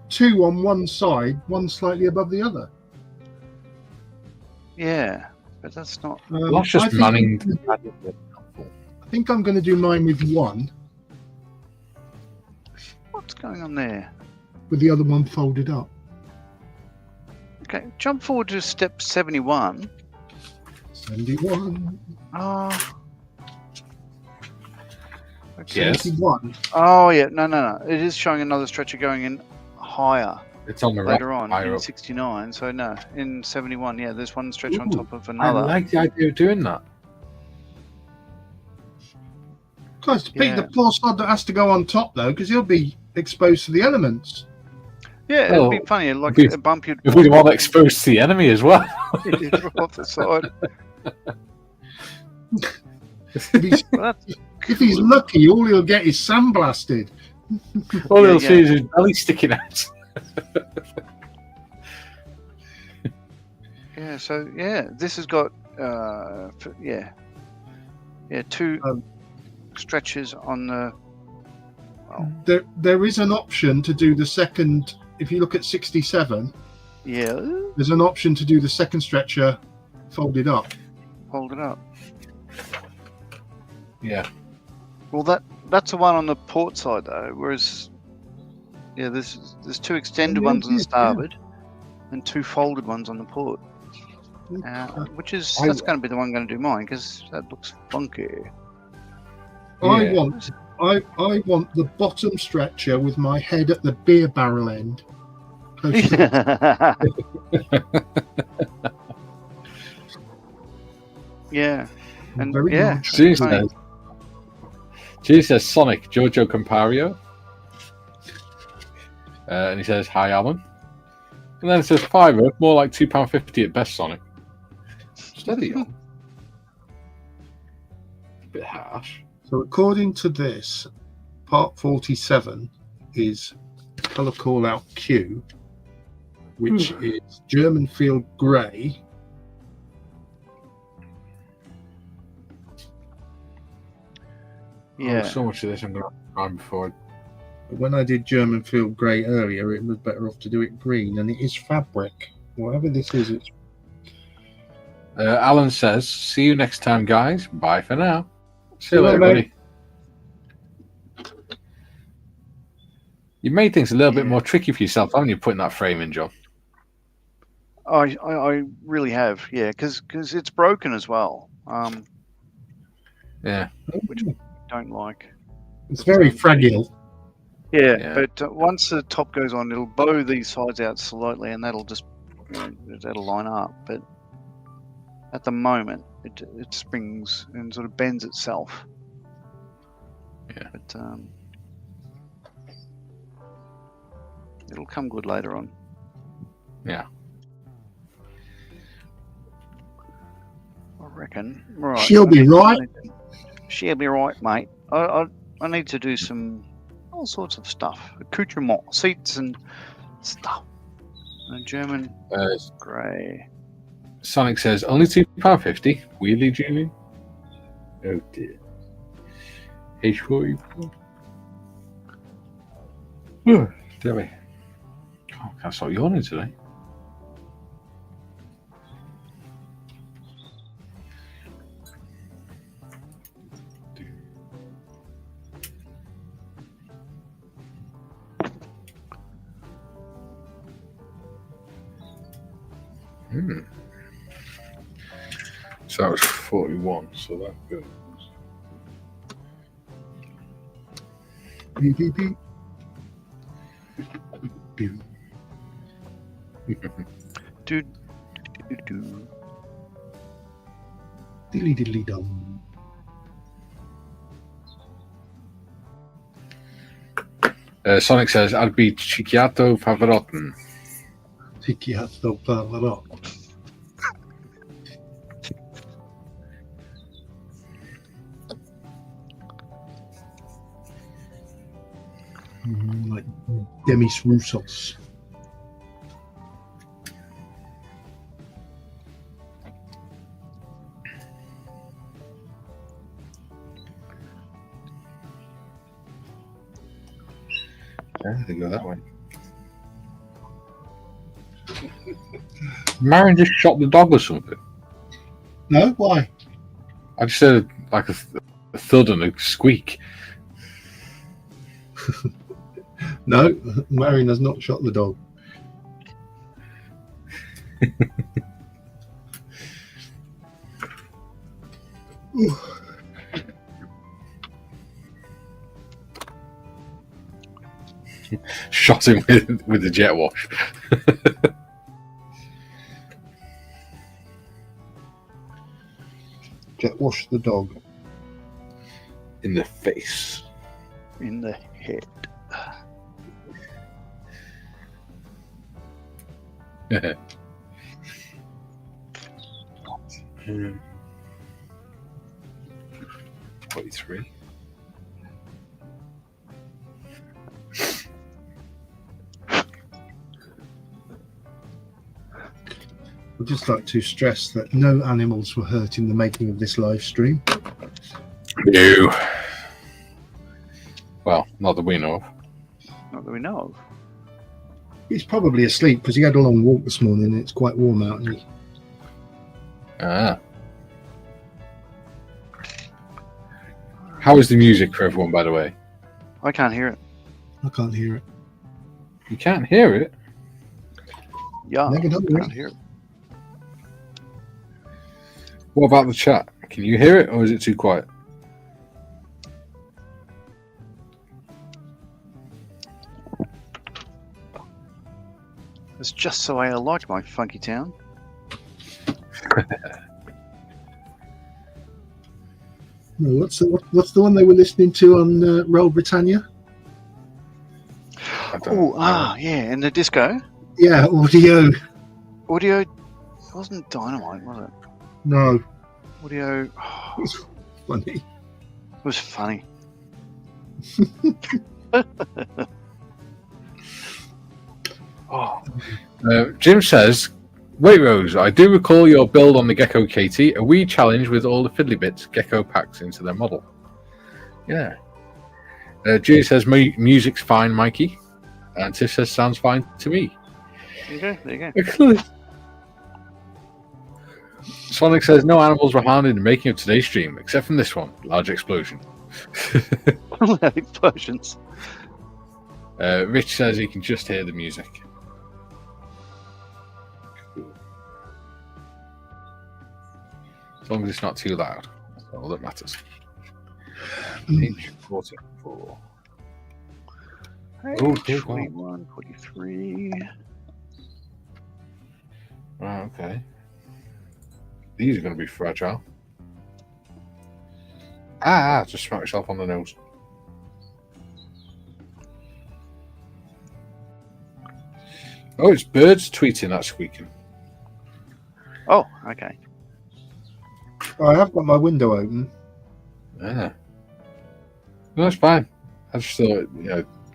two on one side, one slightly above the other. Yeah, but that's not. That's just manning. I think I'm going to do mine with one. What's going on there? With the other one folded up. Okay, jump forward to step 71. 71. Yes. 71. Oh yeah, no. It is showing another stretcher going in higher. It's on the later right, on in up. 69. So no, in 71, yeah, there's one stretcher on top of another. I like the idea of doing that. Close to Pete, the poor sod that has to go on top though, because he'll be exposed to the elements. Yeah, it'll be funny, like a bump you'd... If we want exposed to the enemy as well. Off the side. If he's lucky, all he'll get is sandblasted. All he'll see is his belly sticking out. Yeah, so this has got two stretches on the... Well. There is an option to do the second. If you look at 67, there's an option to do the second stretcher folded up. Folded up. Yeah. Well, that's the one on the port side though. Whereas, there's two extended ones on the starboard and two folded ones on the port. Which is that's going to be the one going to do mine because that looks funky. I want the bottom stretcher with my head at the beer barrel end. Yeah. And She says Sonic, Jojo Compario. And he says, hi, Alan. And then it says fiver, more like £2.50 at best, Sonic. Steady on. A bit harsh. So according to this, part 47 is colour call out Q, which is German field grey. Yeah. Oh, so much of this I'm going to run before. But when I did German field grey earlier, it was better off to do it green, and it is fabric. Whatever this is, it's Alan says, "See you next time, guys. Bye for now." See you See you later, later, buddy. You made things a little bit Yeah. more tricky for yourself, haven't you, putting that frame in, John? I really have, yeah, because it's broken as well. Yeah. Don't like. it's very fragile. Yeah, Yeah. but once the top goes on, it'll bow these sides out slightly, and that'll just that'll line up. But at the moment, it springs and sort of bends itself. Yeah. But it'll come good later on. Yeah. I reckon. Right. She'll be right. She'll be right, mate. I need to do some all sorts of stuff, accoutrement, seats and stuff. And German grey. Sonic says, only £2.50. Wheelie Julie. Oh dear. H44. Oh, dear me. Oh, I can't stop yawning today. So that was 41, so that goes. Beep, beep, beep. Beep. Do. Diddly diddly dum. Sonic says, I'd be Cicchiato Pavarotti. Picchiato Pavarotti. Like Demis Roussos. Yeah, they go that way. Marion just shot the dog or something. No, why? I just heard like a thud and a squeak. No, Marion has not shot the dog. Shot him with the jet wash. Jet wash the dog. In the face. In the head. Hmm. 43. I'd just like to stress that no animals were hurt in the making of this live stream. No. Well, not that we know of. Not that we know of. He's probably asleep because he had a long walk this morning and it's quite warm out. And Ah. How is the music for everyone, by the way? I can't hear it. I can't hear it. You can't hear it? Yeah, Never done I can't it. hear it. What about the chat? Can you hear it, or is it too quiet? It's just the way I like my funky town. What's the one they were listening to on Royal Britannia? Oh, yeah, and the disco. Yeah, audio. Audio. It wasn't Dynamite, was it? No, Audio. it's funny. It was funny. Jim says, wait, Rose, I do recall your build on the Gecko KT, a wee challenge with all the fiddly bits Gecko packs into their model. Yeah. Julie says, music's fine, Mikey. And Tiff says, sounds fine to me. Okay, there you go. Excellent. Sonic says no animals were harmed in the making of today's stream, except from this one, large explosion. Explosions. Rich says he can just hear the music. Cool. As long as it's not too loud, that's all that matters. Page 44. Oh, dear God. 41, 43. Okay. These are going to be fragile. Just smack yourself on the nose. Oh, it's birds tweeting that squeaking. Oh, okay. I have got my window open. Yeah. No, that's fine. I just thought,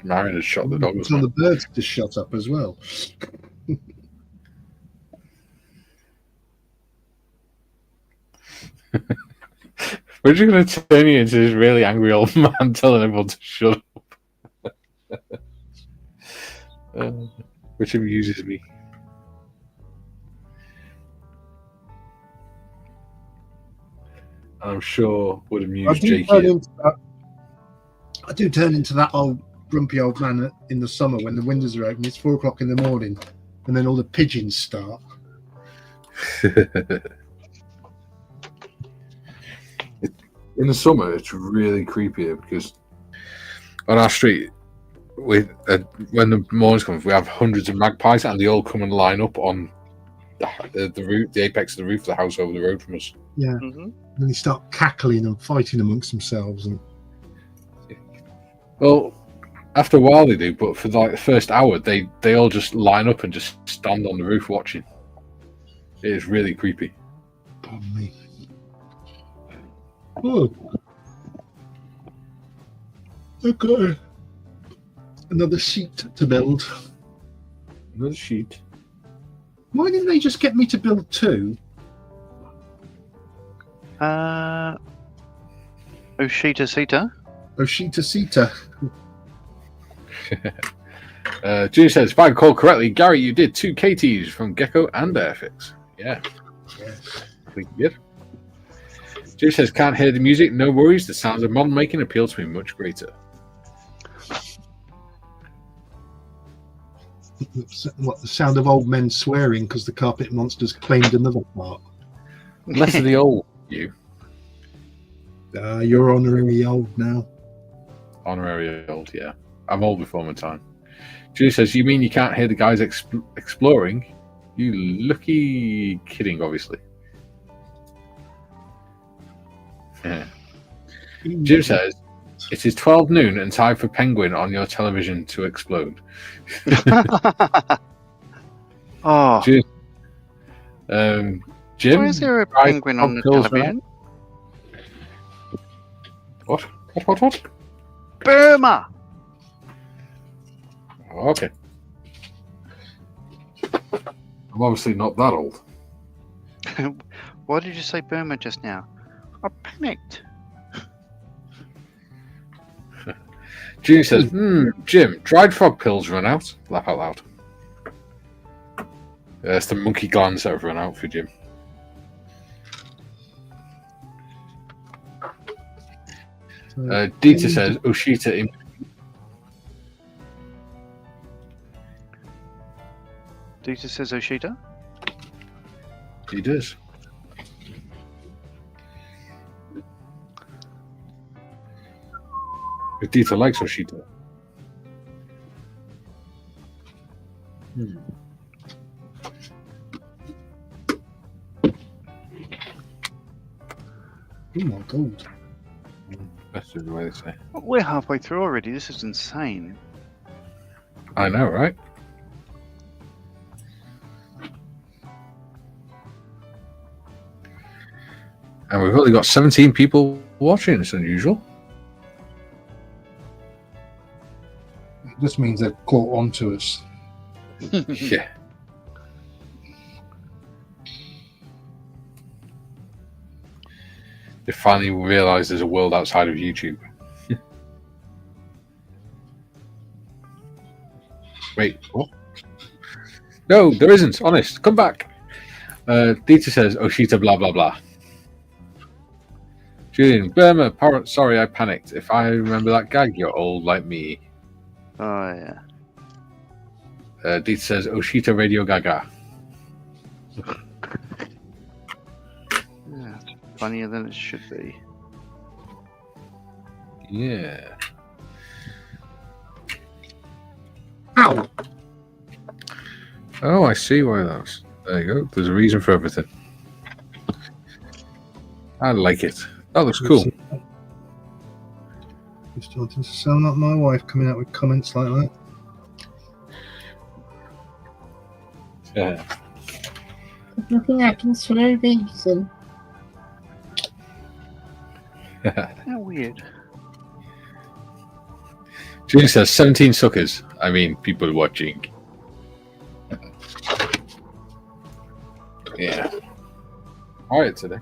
Marion had shot the dog. Tell the birds to shut up as well. We're just going to turn you into this really angry old man telling everyone to shut up. Which amuses me. I'm sure would amuse Jakey. I do turn into that old grumpy old man in the summer when the windows are open. It's 4 o'clock in the morning, and then all the pigeons start. In the summer, it's really creepier because on our street, when the mornings come, we have hundreds of magpies, and they all come and line up on the roof, the apex of the roof of the house over the road from us. Yeah, and they start cackling and fighting amongst themselves. And well, after a while they do, but for like the first hour, they all just line up and just stand on the roof watching. It is really creepy. Pardon me. Oh, okay. Another sheet to build. Another sheet. Why didn't they just get me to build 2? Oshita Sita. Oshita Sita. Junior says, if I recall correctly, Gary, you did 2 KTs from Gecko and Airfix. Yeah. Yes. I think you did. Junior says, can't hear the music. No worries. The sounds of modern making appeal to me much greater. What, the sound of old men swearing because the carpet monsters claimed another part? Less of the old you. You're honorary old now. Honorary old, yeah. I'm old before my time. Julie says, you mean you can't hear the guys exploring? You lucky kidding, obviously. Yeah. Jim says, it is 12 noon and time for Penguin on your television to explode. Oh. Jim, Why is there a penguin on the television? What? Burma! Oh, okay. I'm obviously not that old. Why did you say Burma just now? I panicked. Junior says, Jim, dried frog pills run out. Laugh out loud. It's the monkey glands that have run out for Jim. Dieter says, Oshita in. Dieter says Oshita? He does. But Dieter likes Oshita. Oh my god. That's the way they say. We're halfway through already. This is insane. I know, right? And we've only got 17 people watching. It's unusual. This means they've caught on to us. Yeah. They finally realise there's a world outside of YouTube. Wait, what? No, there isn't. Honest, come back. Dieter says, Oshita, blah, blah, blah. Julian, Burma, parrot, sorry, I panicked. If I remember that gag, you're old like me. Oh, yeah. Dieter says, Oshita Radio Gaga. Yeah, it's funnier than it should be. Yeah. Ow! Oh, I see why that's. There you go. There's a reason for everything. I like it. That looks cool. You're starting to sound like my wife coming out with comments like that. Yeah. There's nothing happens for no reason. How weird. Julian says 17 suckers. I mean, people watching. Yeah. Quiet today.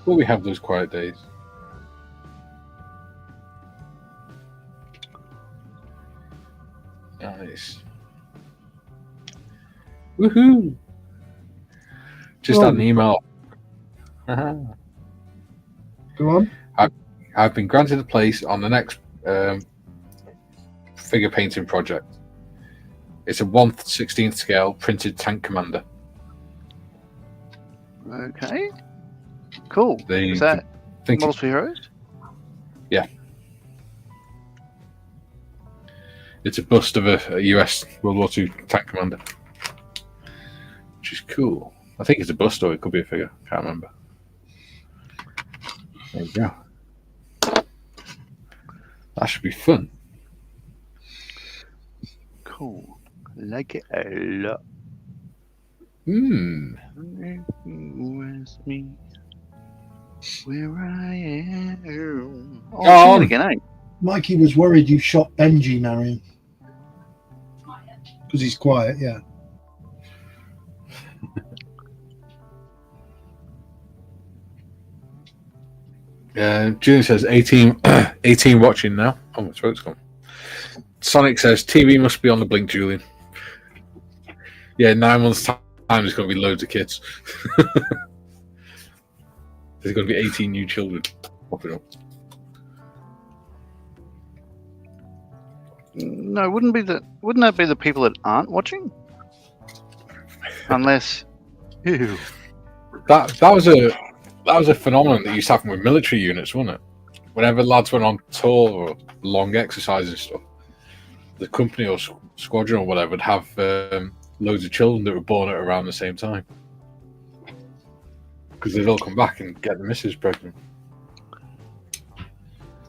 Will we have those quiet days? Nice. Woohoo! Just had an email. Go on. I've been granted a place on the next figure painting project. It's a 1/16th scale printed tank commander. Okay. Cool. They Is that think Models for Heroes? it's a bust of a US World War II tank commander, which is cool. I think it's a bust or it could be a figure. Can't remember. There you go. That should be fun. Cool. Like it a lot. Hmm. With me, where I am. Oh, Oh. sing it again, eh? Mikey was worried you shot Benji, Marion. Because he's quiet, yeah. Julian says 18 watching now. Oh, my throat's gone. Sonic says TV must be on the blink, Julian. Yeah, 9 months' time there's going to be loads of kids. There's going to be 18 new children popping up. No, wouldn't that be the people that aren't watching? Unless, ew. That was a phenomenon that used to happen with military units, wasn't it? Whenever lads went on tour or long exercise and stuff, the company or squadron or whatever would have loads of children that were born at around the same time, because they'd all come back and get the missus pregnant.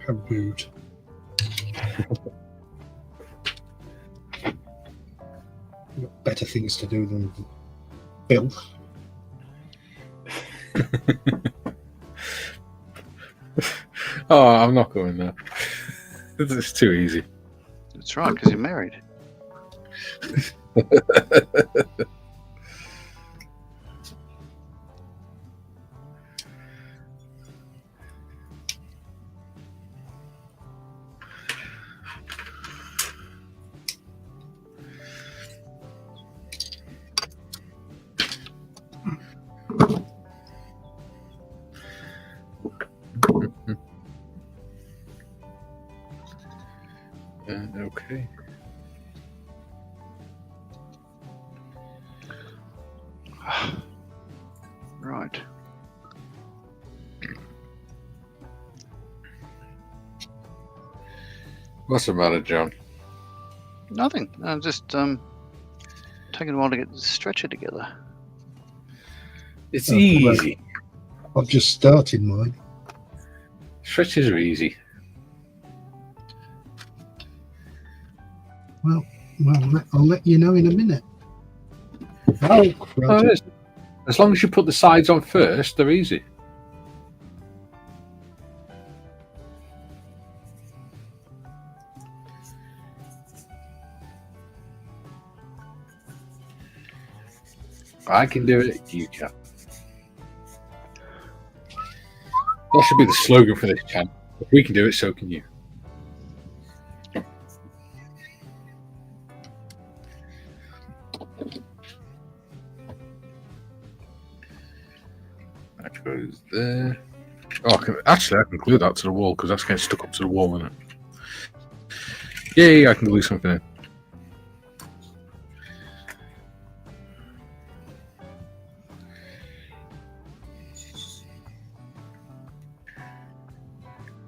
How rude. You've got better things to do than filth. Oh, I'm not going there. It's too easy. That's right, because you're married. Okay. Right. What's the matter, John? Nothing. I'm just taking a while to get the stretcher together. It's Oh, easy. I've just started mine. Stretches are easy. Well, I'll let you know in a minute. Oh, Oh, it is. As long as you put the sides on first, they're easy. I can do it, you can. That should be the slogan for this channel. If we can do it, so can you. goes there. Oh, I can glue that to the wall because that's getting stuck up to the wall, isn't it? Yay, I can glue something in.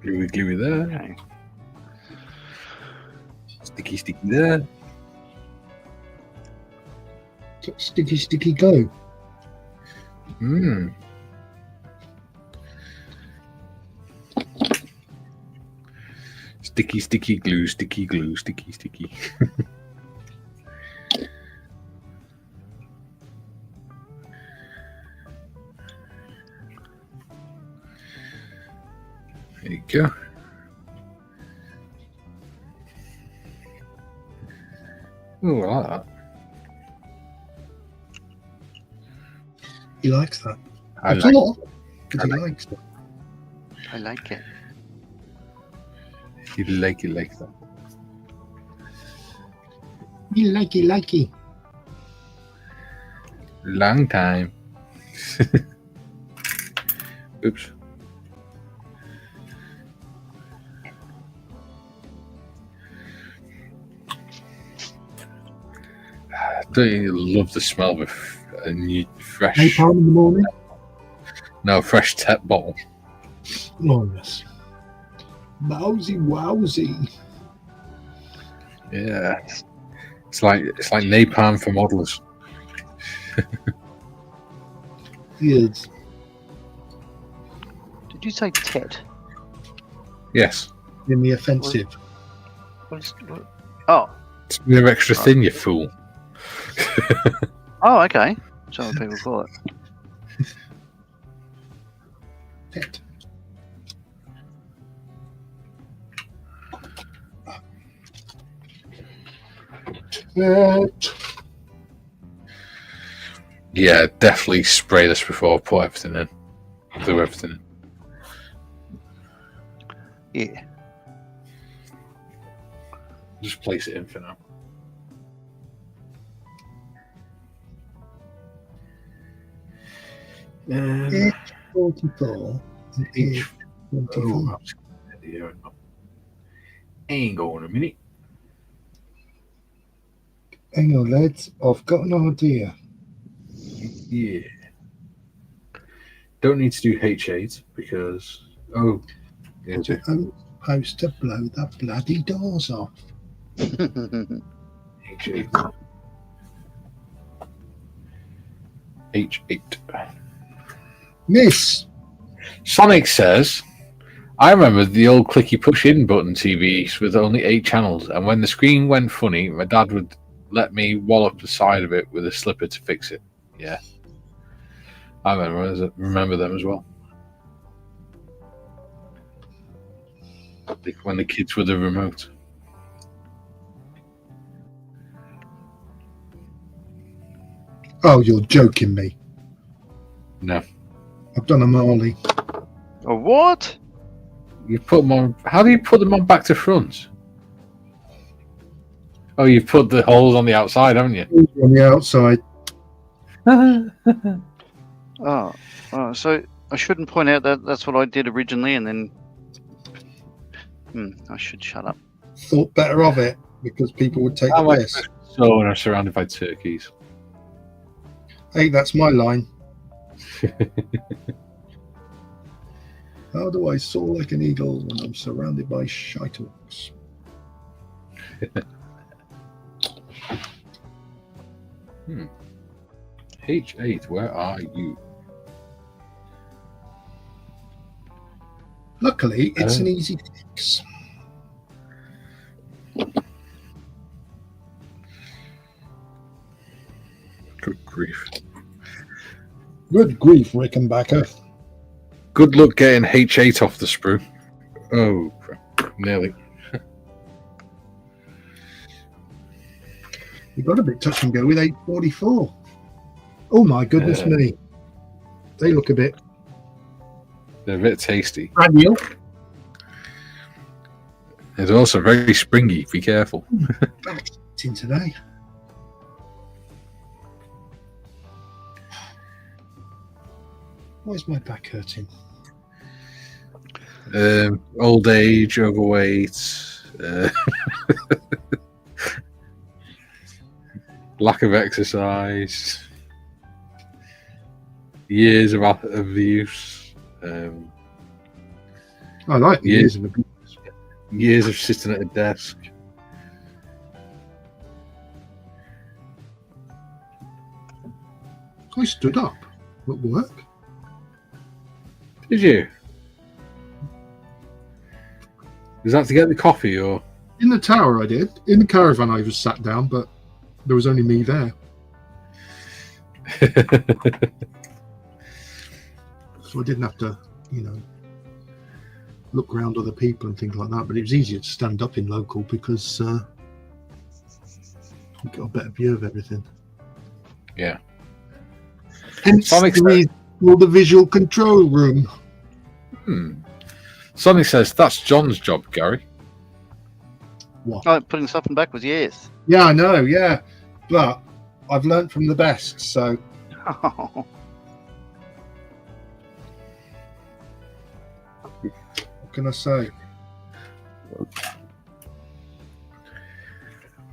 Gluey there. Okay. Sticky there. Sticky go. Sticky glue, sticky. There you go. Oh, I like that. He likes that. I That's a lot. But he like- likes it. I like it. You like it like that. You likey. Long time. Oops. Don't you love the smell of a new fresh? Napalm in the morning. No, fresh tap bottle. Oh yes. Wowsy. Yeah, it's like napalm for modelers. Yes. Did you say tet? Yes, In the offensive. What? Oh. it's a bit of extra thin, you fool. Oh, okay. Some people call it. Pet. Yeah, definitely spray this before I put everything in. Do everything in. Yeah. Just place it in for now. Yeah. 44. Each. 24. Oh, I'm just gonna do it. Ain't going a minute. Hang on, lads. I've got an idea. Yeah. Don't need to do H8 because yeah, do I'm supposed to blow the bloody doors off. H8. H8. Miss. Sonic says, I remember the old clicky push in button TVs with only 8 channels, and when the screen went funny, my dad would let me wallop the side of it with a slipper to fix it. Yeah. I remember them as well. Like when the kids were the remote. Oh, you're joking me. No. I've done a Marley. A what? You put them on. How do you put them on back to front? Oh, you've put the holes on the outside, haven't you? On the outside. Oh, so I shouldn't point out that that's what I did originally, and then I should shut up. Thought better of it because people would take How the am I piss. so when I'm surrounded by turkeys? Hey, that's my line. How do I soar like an eagle when I'm surrounded by shitehawks? H8, where are you? Luckily, it's an easy fix. Good grief. Good grief, Rickenbacker. Good luck getting H8 off the sprue. Oh, crap. Nearly. You got a bit touch and go with 844. Oh my goodness me. They look a bit They're a bit tasty. fragile. It's also very springy. Be careful. It's in today. Why is my back hurting? Old age, overweight, lack of exercise, years of abuse, I like the years of abuse. years of sitting at a desk. I stood up at work. Did you? Was that to get the coffee or? In the tower I did. In the caravan I was sat down, but there was only me there. So I didn't have to, look around other people and things like that. But it was easier to stand up in local because you got a better view of everything. Yeah. Hence the visual control room. Sonny says that's John's job, Gary. What? Oh, putting stuff in backwards, yes. Yeah, I know, yeah. But I've learnt from the best, so Oh, what can I say?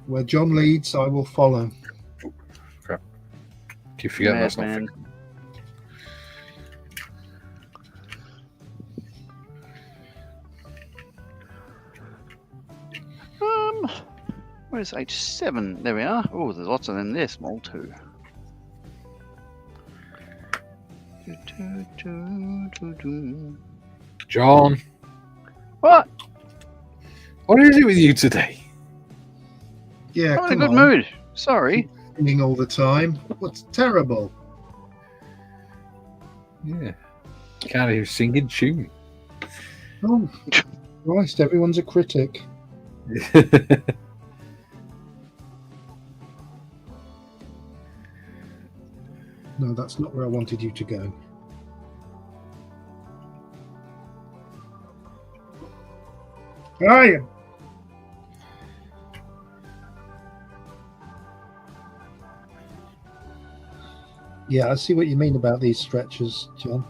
Where John leads, I will follow. Do you forget that's not madman. fixed? Where's H7? There we are. Oh, there's lots of them there, small too. John, What? what is it with you today? Yeah, I'm in a come good on. mood. Sorry. Singing all the time. What's terrible? Yeah. Can't even sing in tune. Oh, Christ, everyone's a critic. No, that's not where I wanted you to go. Where are you? Yeah, I see what you mean about these stretches, John.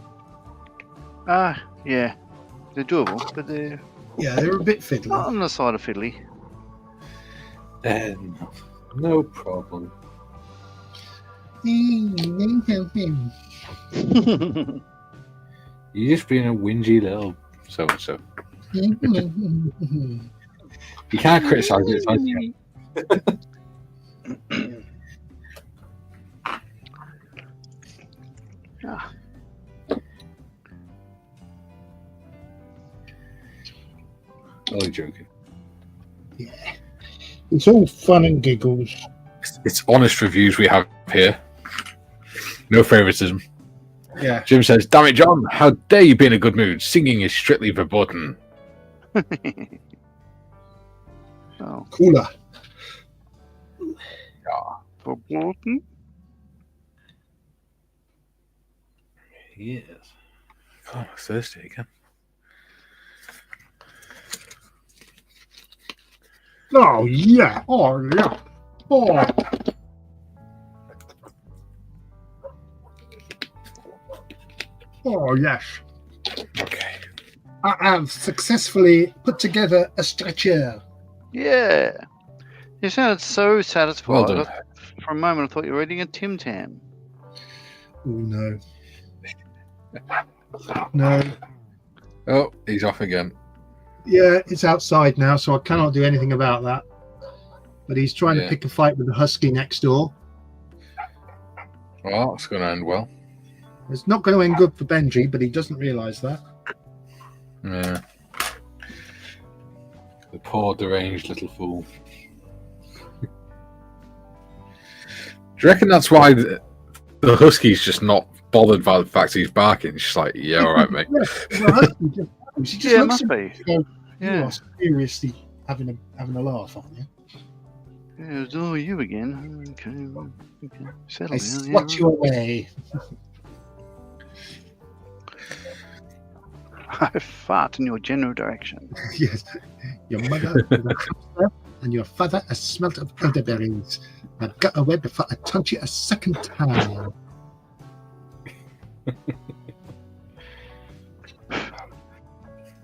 Yeah. They're doable, but they're Yeah, they're a bit not fiddly. on the side of fiddly. No problem. You're just being a whingy little so-and-so. You can't criticise it. It's you. Ah, Only joking. Yeah, it's all fun and giggles. It's honest reviews we have here. No favouritism. Yeah, Jim says, "Damn it, John! How dare you be in a good mood? Singing is strictly verboten." oh, cooler. verboten? Yes. Oh, I'm thirsty again. Oh yeah. Oh yeah. Oh. Oh yes. Okay. I have successfully put together a stretcher. Yeah. You sounded so satisfied. Well done. For a moment, I thought you were eating a Tim Tam. Oh no. No. Oh, he's off again. Yeah, it's outside now, so I cannot do anything about that. But he's trying to Yeah. pick a fight with the husky next door. Well, it's going to end well. It's not going to end good for Benji, but he doesn't realise that. Yeah. The poor deranged little fool. Do you reckon that's why the husky's just not bothered by the fact he's barking? He's just like, yeah, all right, mate. Yeah, the husky just, she just Yeah, it looks must at be. you and goes, "You Yeah. are seriously having a laugh, aren't you? Yeah, oh, you again. Okay. Settle I down. swat you away." I fart in your general direction. Yes. Your mother was a hamster and your father a smelt of elderberries. I've got away before I touch you a second time.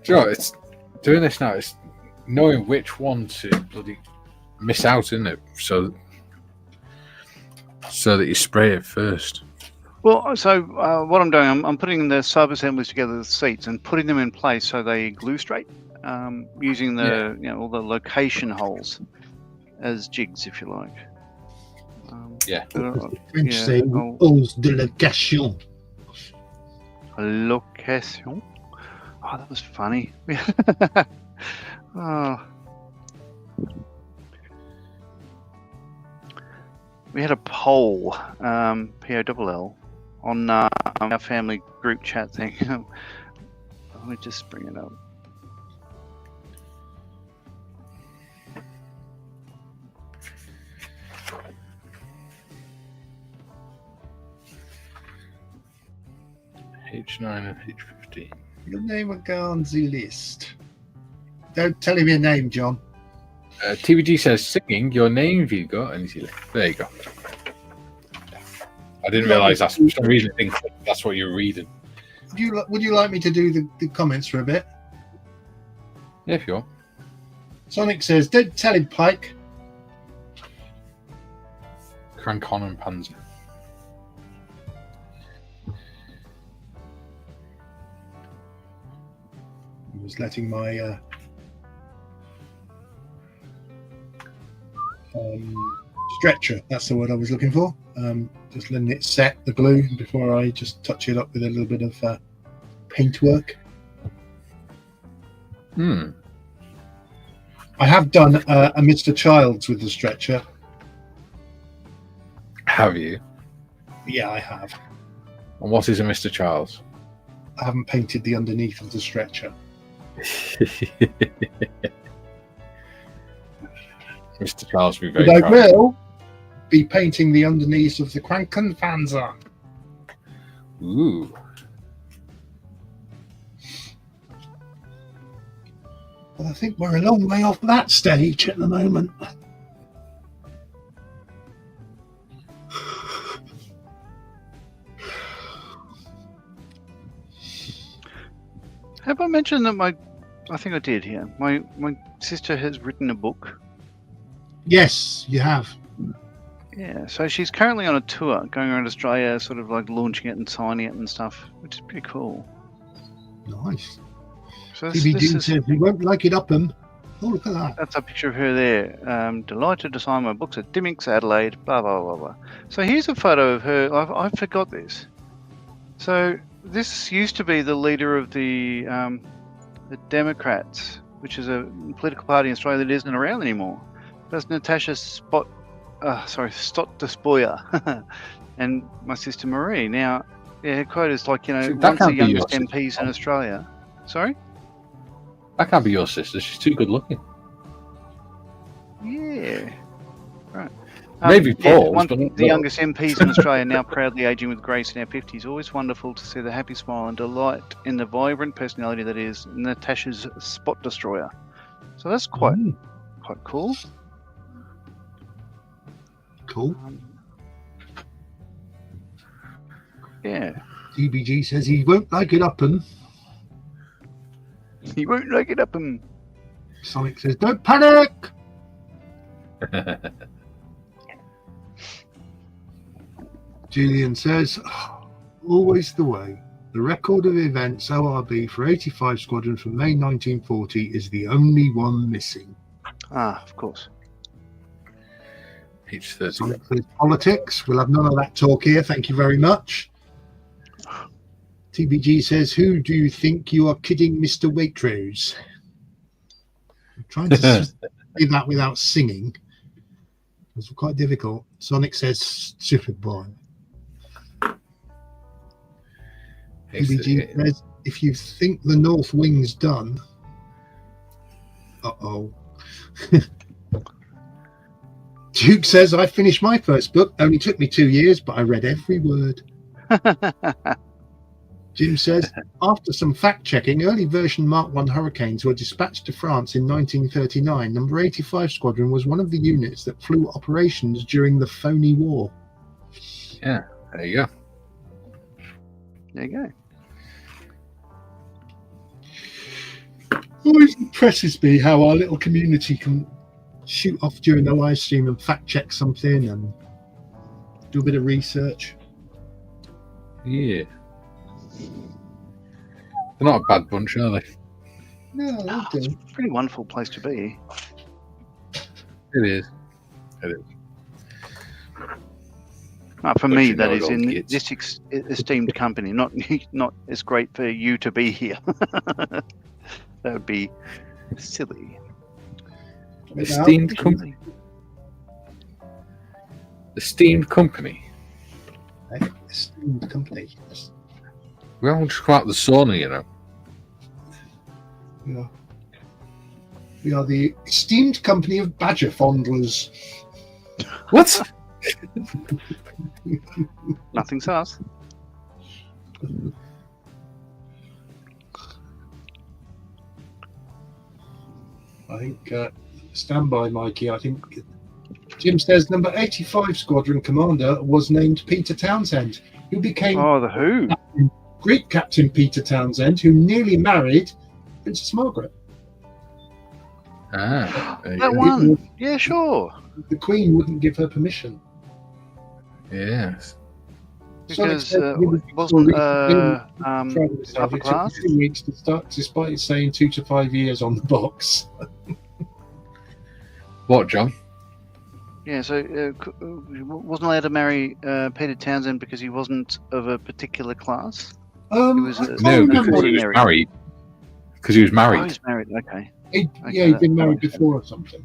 Do you know, it's doing this now. It's knowing which one to bloody miss out, isn't it? So that you spray it first. Well, so what I'm doing, I'm putting the sub assemblies together, the seats, and putting them in place so they glue straight, using the all the location holes as jigs, if you like. French say holes de location. Location. Oh, that was funny. Oh. We had a poll, POLL, on our family group chat thing. Let me just bring it up. H9 and H15. Your name will go on the list. Don't tell him your name, John. TVG says, singing your name, Vigo. And there you go. I didn't realise that. For some reason, I think that's what you're reading. Would you like me to do the comments for a bit? Yeah, if you want. Sonic says, don't tell him, Pike. Krankenpanzer. I was letting my stretcher, that's the word I was looking for, just letting it set the glue before I just touch it up with a little bit of paintwork. I have done a Mr. Childs with the stretcher. Have you? Yeah, I have. And what is a Mr. Charles? I haven't painted the underneath of the stretcher. Mr. Charles will be very But I proud. will be painting the underneath of the Krankenpanzer. Ooh. But I think we're a long way off that stage at the moment. Have I mentioned that I think I did here. My sister has written a book. Yes, you have. Yeah, so she's currently on a tour going around Australia, sort of like launching it and signing it and stuff, which is pretty cool. Nice. So TBD says we won't like it up him. Oh, look at that. That's a picture of her there. Delighted to sign my books at Dimmicks, Adelaide, blah, blah, blah, blah. So here's a photo of her. I forgot this. So this used to be the leader of the Democrats, which is a political party in Australia that isn't around anymore. That's Natasha Stott-Despoja and my sister Marie. Now, yeah, her quote is like, once the youngest MPs in Australia. Sorry? That can't be your sister. She's too good looking. Yeah. Right. Maybe Paul's, but the youngest MPs in Australia, now proudly aging with grace in our 50s. Always wonderful to see the happy smile and delight in the vibrant personality that is Natasha's spot destroyer. So that's quite cool. Cool. Yeah. TBG says he won't like it up him. He won't like it up him. Sonic says, don't panic! Julian says, always the way. The record of events ORB for 85 Squadron from May 1940 is the only one missing. Ah, of course. H30. Sonic says, politics. We'll have none of that talk here. Thank you very much. TBG says, who do you think you are kidding, Mr. Waitrose? I'm trying to say that without singing. It's quite difficult. Sonic says, stupid boy. TBG says, if you think the North Wing's done, uh-oh. Duke says, I finished my first book. Only took me 2 years, but I read every word. Jim says, after some fact-checking, early version Mark I Hurricanes were dispatched to France in 1939. Number 85 Squadron was one of the units that flew operations during the phony war. Yeah, there you go. There you go. Always impresses me how our little community can shoot off during the live stream and fact check something and do a bit of research. Yeah. They're not a bad bunch, are they? No, Oh, they it's do. a pretty wonderful place to be. It is. It is. For But me, you that know is it all, in kids. this esteemed company. Not it's great for you to be here. That would be silly. Esteemed company. Esteemed company. Esteemed company. Yes. We haven't just come out of the sauna, you know. We are the esteemed company of badger fondlers. What? Nothing sus. I think, stand by, Mikey. I think Jim says number 85 Squadron Commander was named Peter Townsend, who became Oh, the Who. Greek Captain Peter Townsend, who nearly married Princess Margaret. Ah, there you That go. one. Yeah, sure. The Queen wouldn't give her permission. Yes. Because it wasn't upper class? 2 weeks to start, despite it saying 2 to 5 years on the box. What, John? Yeah, so wasn't allowed to marry Peter Townsend because he wasn't of a particular class. He was I can't No, remember. because he was ordinary. married. Because he was Oh, married. he's married. Okay. Yeah, he'd been married before or something.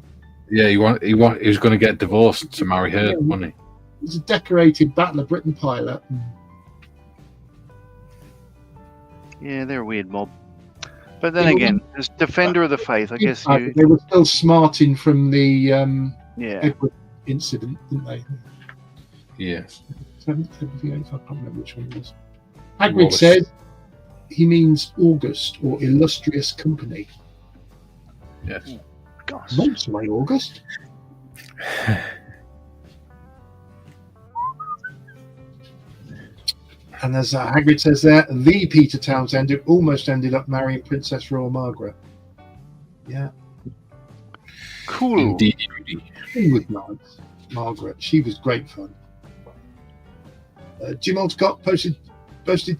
Yeah, he was going to get divorced to marry her, Yeah. wasn't He was a decorated Battle of Britain pilot. Yeah, they're a weird mob. But then Yeah, again, as defender of the faith, I guess you. They were still smarting from the Yeah. Edward incident, didn't they? he? Yes. 78, I can't remember which one it was. Hagrid Wallace. says he means August or illustrious company. Yes. Gosh. Months away, August. And as Hagrid says there, the Peter Townsend who almost ended up marrying Princess Royal Margaret. Yeah, Cool. Indeed. she was nice. Margaret, she was great fun. Jim Oldcott posted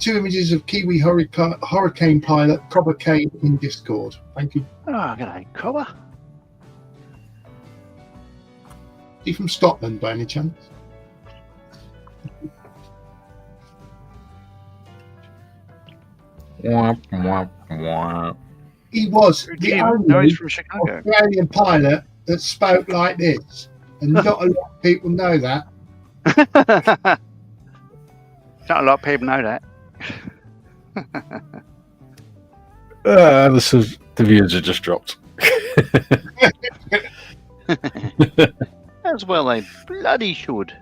2 images of Kiwi hurricane pilot Cobber Kane in Discord. Thank you. Oh, g'day, Cobber. Is he from Scotland by any chance? Womp, womp, womp. He was the Jim, no, only he's from Chicago. Australian pilot that spoke like this, and not a lot of people know that. Not a lot of people know that. The views are just dropped. As well, they bloody should.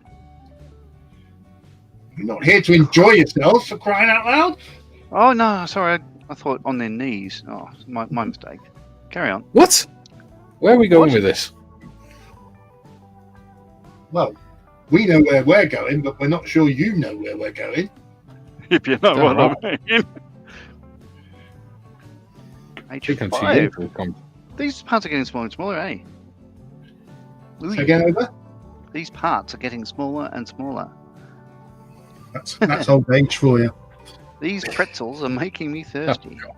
You're not here to enjoy yourself, for crying out loud. Oh no, sorry. I thought on their knees. Oh, my mistake. Carry on. What? Where are we going What? with this? Well, we know where we're going, but we're not sure you know where we're going. If you know Don't what I mean. Chicken to H5. you. Come. These parts are getting smaller and smaller, eh? Ooh, So again, over. these parts are getting smaller and smaller. That's old age for you. These pretzels are making me thirsty. I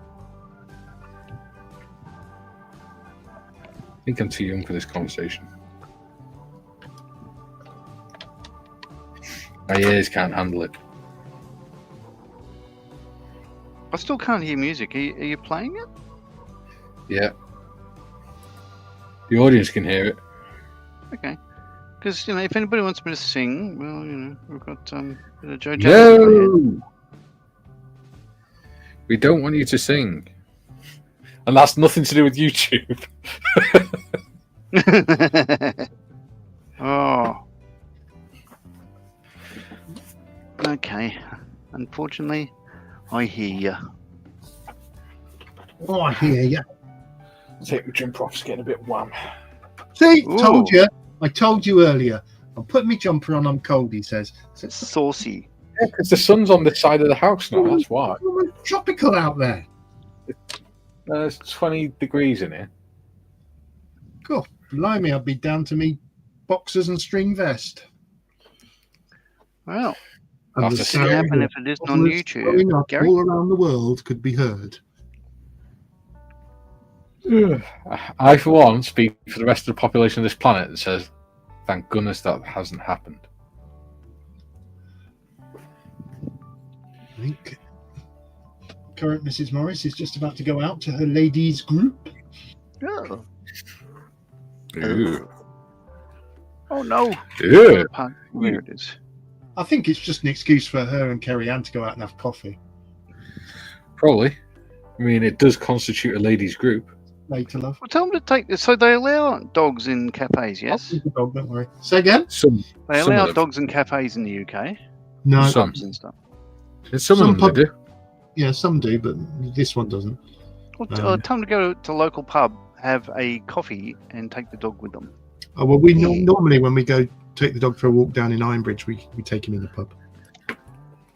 think I'm too young for this conversation. My ears can't handle it. I still can't hear music. Are you playing it? Yeah. The audience can hear it. Okay. Because, if anybody wants me to sing, well, we've got a bit of Joe Jackson. No! We don't want you to sing. And that's nothing to do with YouTube. Oh. Okay. Unfortunately, I hear you. Oh, I hear you. Take the jumper off, it's getting a bit wham. See, Ooh. told you. I told you earlier. I'm putting my jumper on. I'm cold. He says. It's saucy. Because the sun's on this side of the house now, that's why. Oh, it's tropical out there. It's 20 degrees in here. Cool. Blimey, I'd be down to me boxers and string vest. Well, And After the seeing what sound happen of if it isn't on bombers blowing YouTube, up Gary? all around the world could be heard. I, for one, speak for the rest of the population of this planet that says, thank goodness that hasn't happened. I think current Mrs. Morris is just about to go out to her ladies' group. Oh, Ooh. oh no. Ew. There it is. I think it's just an excuse for her and Kerry Ann to go out and have coffee Probably. I mean, it does constitute a ladies' group. later, love. Well, tell them to take this. So they allow dogs in cafes, yes? I'll feed the dog, don't worry. Say again? Some They some allow of them. dogs in cafes in the UK, No. Some. pubs and stuff. Some Some of them they do. Yeah, some do, but this one doesn't. Well, tell them to go to a local pub, have a coffee, and take the dog with them. Oh, well, we normally, when we go take the dog for a walk down in Ironbridge, we take him in the pub.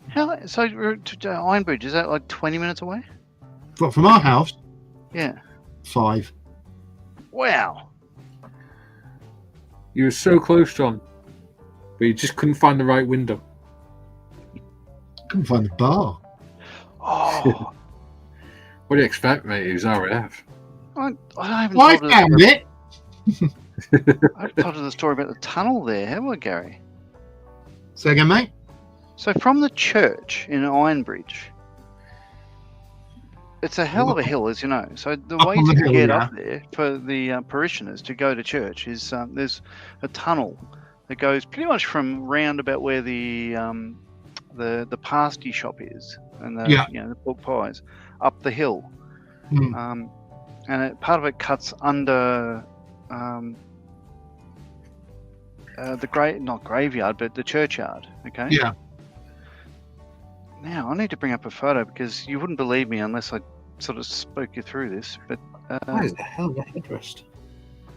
How? So to Ironbridge, is that like 20 minutes away? But from our house, Yeah. 5. Wow. You were so close, John. But you just couldn't find the right window. Couldn't find the bar. Oh, What do you expect, mate? It was RAF. I haven't I told found her, it! I haven't told her the story about the tunnel there, have I, Gary? Say again, mate? So from the church in Ironbridge, it's a hell of a hill, as you know. So the Up way on the to hill, get yeah. up there for the parishioners to go to church is there's a tunnel that goes pretty much from round about where the pasty shop is and the Yeah. the pork pies up the hill, Hmm. and part of it cuts under the not graveyard but the churchyard. Okay. Yeah. Now, I need to bring up a photo because you wouldn't believe me unless I sort of spoke you through this. But Why is the hell the headrest?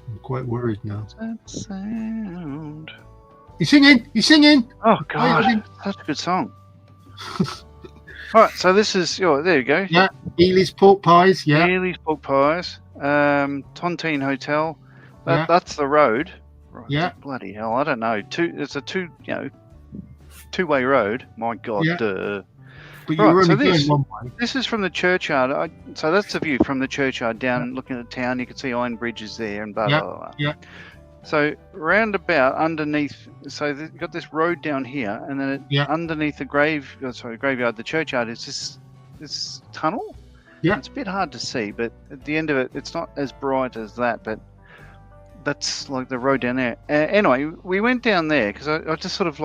I'm quite worried now. that sound. You singing? You singing? Oh Hi, God, Odin. such a good song. All right, so this is there you go. Yeah. Ely's pork pies, yeah. Ely's pork pies, Tontine Hotel. Yeah. That's the road. Right, Yeah. Bloody hell, I don't know. It's a two-way road. My God, Yeah. duh. But Right, you're only so going this- one way. This is from the churchyard. So that's the view from the churchyard down, looking at the town. You can see Ironbridge is there and blah, Yeah, blah, blah. yeah. So roundabout underneath, so you've got this road down here, and then Yeah. underneath the graveyard, the churchyard is this tunnel. Yeah. It's a bit hard to see, but at the end of it, it's not as bright as that, but that's like the road down there. Anyway, we went down there because I just sort of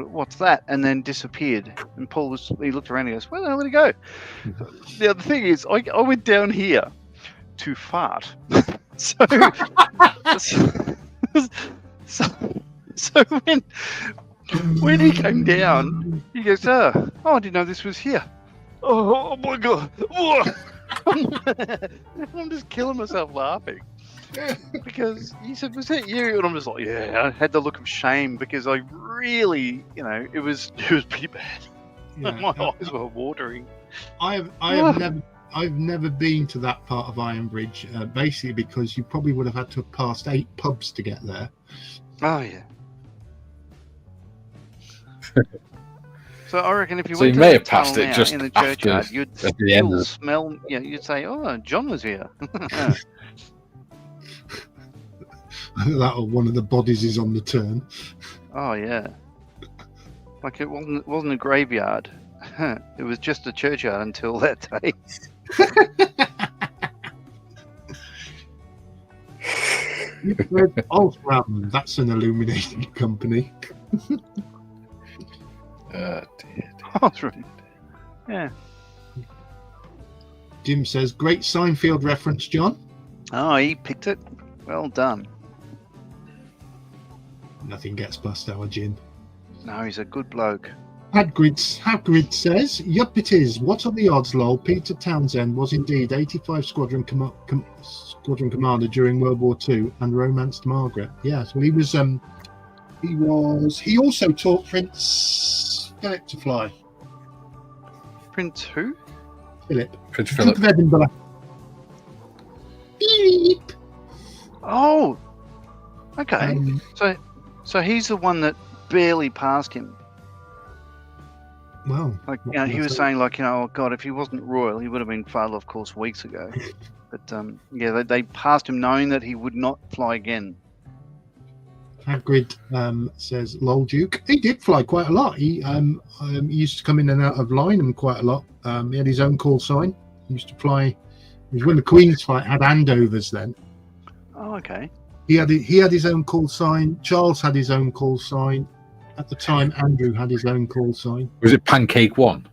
what's that, and then disappeared. And Paul he looked around and he goes, where the hell did he go? The other thing is I went down here to fart. so when he came down, he goes, oh, I didn't know this was here. Oh my God. I'm just killing myself laughing. Because he said, was that you? And I'm just like, yeah. I had the look of shame because I really, it was pretty bad. Yeah. My eyes were watering. I've never been to that part of Ironbridge, basically because you probably would have had to have passed 8 pubs to get there. Oh yeah. So I reckon if you So went you to may the have passed tunnel it now just in the after- churchyard, you'd at the end still of the- smell. Yeah, you'd say, "Oh, John was here." That or one of the bodies is on the turn. Oh yeah. Like it wasn't a graveyard. It was just a churchyard until that day. Ultram, that's an illuminated company. Dear. That's right. Yeah. Jim says, great Seinfeld reference, John. Oh, he picked it. Well done. Nothing gets past our Jim. No, he's a good bloke. Hagrid says, yup it is. What are the odds, lol? Peter Townsend was indeed 85 Squadron Commander during World War II and romanced Margaret. Yes, well he also taught Prince Philip to fly. Prince who? Philip. Prince Duke Philip. of Edinburgh. Beep. Oh, okay. Um, So he's the one that barely passed him. well, Like, what you know, can he I was say? saying, like, you know, oh God, if he wasn't royal, he would have been failed off course weeks ago. But yeah, they passed him knowing that he would not fly again. Hagrid says, "Lol, Duke." He did fly quite a lot. He used to come in and out of Lynham quite a lot. He had his own call sign. He used to fly. It was when the Queen's flight had handovers. Then Oh, okay. he had his own call sign. Charles had his own call sign. At the time, Andrew had his own call sign. Was it Pancake One?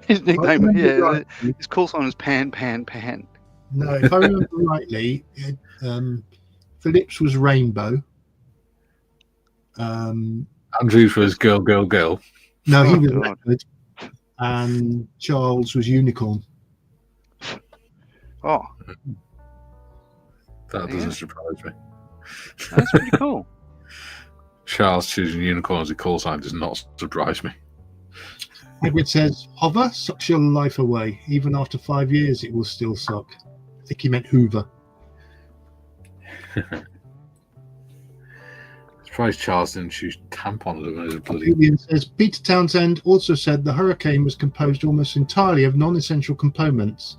His nickname, remember yeah, rightly- his call sign was Pan, Pan, Pan. No, if I remember rightly, Phillips was Rainbow. Andrews was Girl, Girl, Girl. No, he Oh, was God. Leopard, and Charles was Unicorn. Oh, That Yeah. doesn't surprise me. that's pretty cool. Charles choosing unicorn as a call sign does not surprise me. Hagrid says, "Hover sucks your life away. Even after 5 years, it will still suck." I think he meant Hoover. Surprised Charles didn't choose tampons as a bloody. Julian says, "Peter Townsend also said the hurricane was composed almost entirely of non-essential components.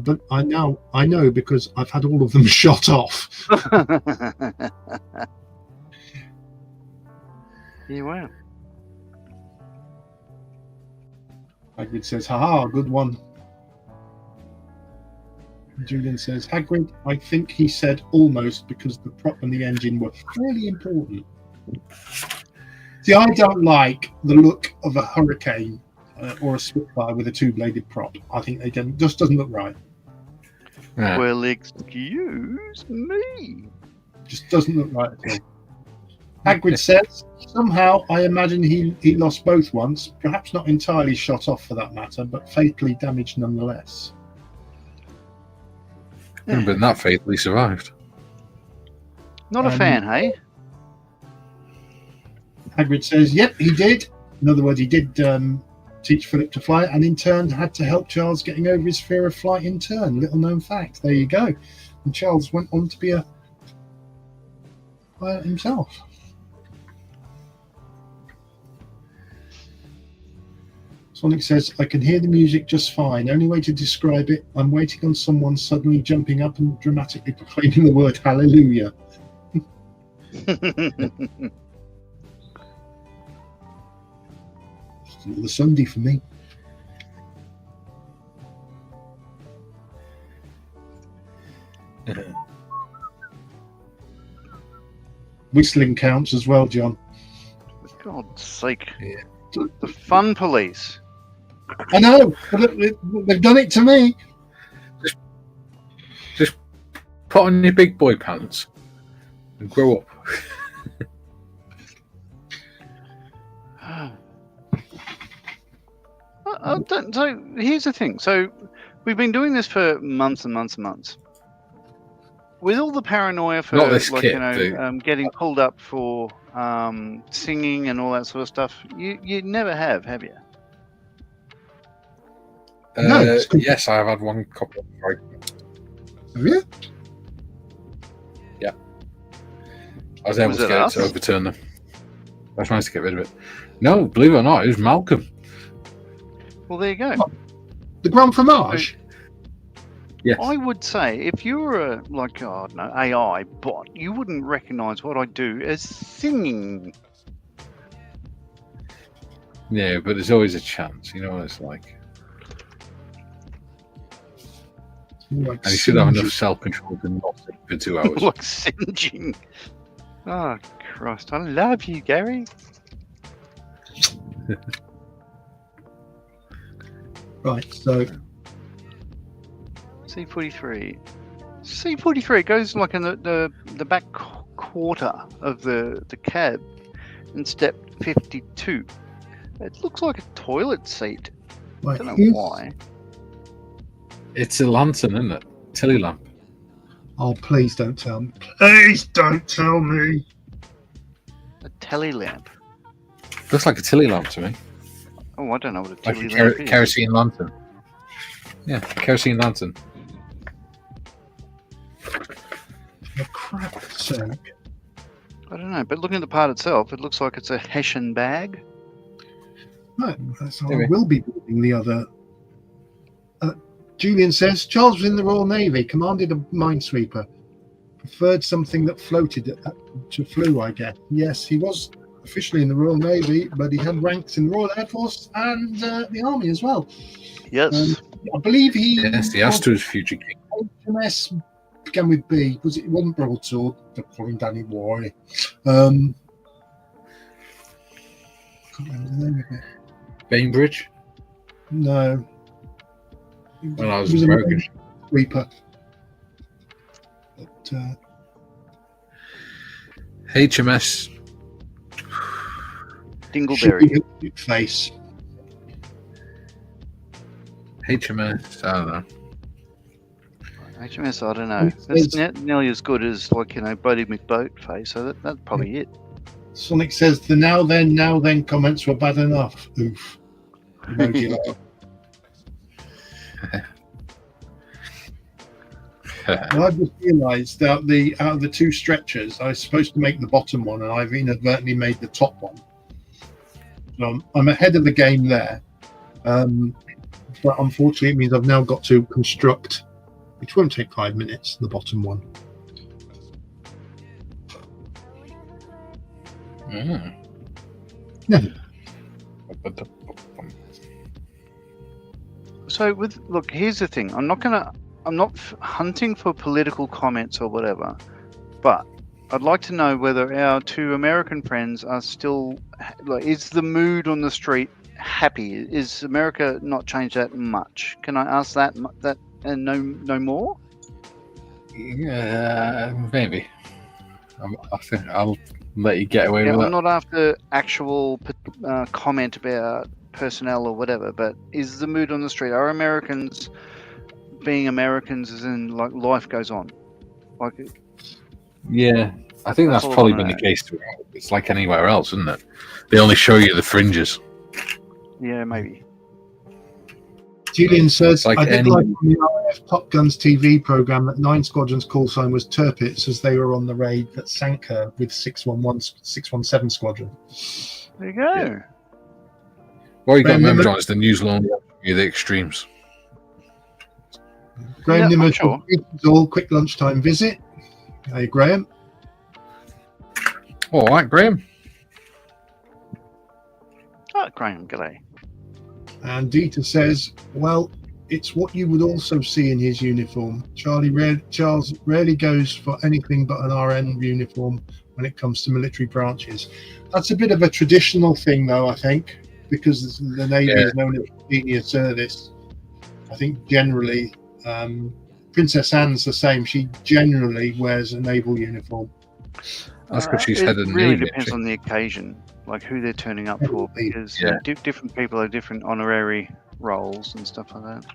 But I know because I've had all of them shot off." Yeah, wow. Hagrid says, "Haha, good one." Julian says, "Hagrid, I think he said almost because the prop and the engine were fairly important." See, I don't like the look of a Hurricane or a Spitfire with a two-bladed prop. I think they just doesn't look right. Yeah. Well, excuse me. Just doesn't look right at all. Hagrid says, "Somehow I imagine he lost both once, perhaps not entirely shot off for that matter, but fatally damaged nonetheless." But that fatally survived. Not a fan, hey? Hagrid says, "Yep, he did." In other words, he did teach Philip to fly, and in turn had to help Charles getting over his fear of flight in turn. Little known fact. There you go. And Charles went on to be a pilot himself. Sonic says, "I can hear the music just fine. Only way to describe it, I'm waiting on someone suddenly jumping up and dramatically proclaiming the word hallelujah." The Sunday for me. Whistling counts as well, John. For God's sake. Yeah. The fun police. I know, but they've done it to me. Just put on your big boy pants and grow up. So here's the thing. So we've been doing this for months and months and months. With all the paranoia for Not this like kid, you know getting pulled up for singing and all that sort of stuff, you never have you? No, it's good. Yes, I have had one copy of the Have you? I was able Was to it get us? it to overturn them. I was trying to get rid of it. No, believe it or not, it was Malcolm. Well, there you go. The Grand Fromage? Yes. I would say if you were a like I don't know AI bot, you wouldn't recognise what I do as singing. Yeah, but there's always a chance. You know what it's like. Like And you should have singe. enough self-control to not sing for 2 hours. Like singeing. Oh Christ! I love you, Gary. Right, so C43. C43 goes like in the back quarter of the cab in step 52. It looks like a toilet seat. I right, don't know here's- why. It's a lantern, isn't it? Tilly lamp. Oh, please don't tell me. Please don't tell me. A telly lamp. Looks like a Tilly lamp to me. Oh, I don't know what a Like telly a lamp is. kerosene lantern. Yeah, kerosene lantern. For crap's sake. I don't know, but looking at the part itself, it looks like it's a Hessian bag. No, so I Maybe. will be building the other. Julian says Charles was in the Royal Navy, commanded a minesweeper. Preferred something that floated to flew, I guess. Yes, he was officially in the Royal Navy, but he had ranks in the Royal Air Force and the Army as well. Yes. I believe he. Yes, the Astor's future king. HMS began with B. Was it one broadsword? They're calling Danny Warry. Can't remember the name of it. Bainbridge. No. When I It was was a American. Reaper. But, HMS. Dingleberry. Face. HMS. I don't know. HMS, I don't know. That's nearly as good as, like, Bodie McBoat face, so that's probably it. Sonic says the now then comments were bad enough. Oof. Emoji like. Well, I've just realised that out of the two stretchers, I was supposed to make the bottom one, and I've inadvertently made the top one. So I'm ahead of the game there. But unfortunately, it means I've now got to construct, which won't take 5 minutes, the bottom one. Yeah. So look, here's the thing. I'm not hunting for political comments or whatever, but I'd like to know whether our two American friends are still, like, is the mood on the street happy? Is America not changed that much? Can I ask that and no more? Yeah, maybe. I think I'll let you get away with I'm that. not after actual comment about personnel or whatever, but is the mood on the street? Are Americans being Americans, as in, like, life goes on? Like, Yeah, I think that's all I probably wanna been the know. case throughout. It's like anywhere else, isn't it? They only show you the fringes. yeah, maybe. Julian says, Like I did any- like on the RAF Top Guns TV program that 9 Squadron's call sign was Tirpitz as they were on the raid that sank her with 617 Squadron. There you go. Yeah. Well, you got to Graham remember, Nimmer- John, it's the news long the extremes. Graham Yeah, Nimmer, I'm sure. all quick lunchtime visit. Hey, Graham. All right, Graham. Oh, Graham, g'day. And Dieter says, well, it's what you would also see in his uniform. Charles rarely goes for anything but an RN uniform when it comes to military branches. That's a bit of a traditional thing, though, I think, because the Navy is known as senior service. I think generally, Princess Anne's the same. She generally wears a naval uniform. That's because she's It head of the really Navy. depends on the occasion, like who they're turning up for, because Yeah. different people have different honorary roles and stuff like that.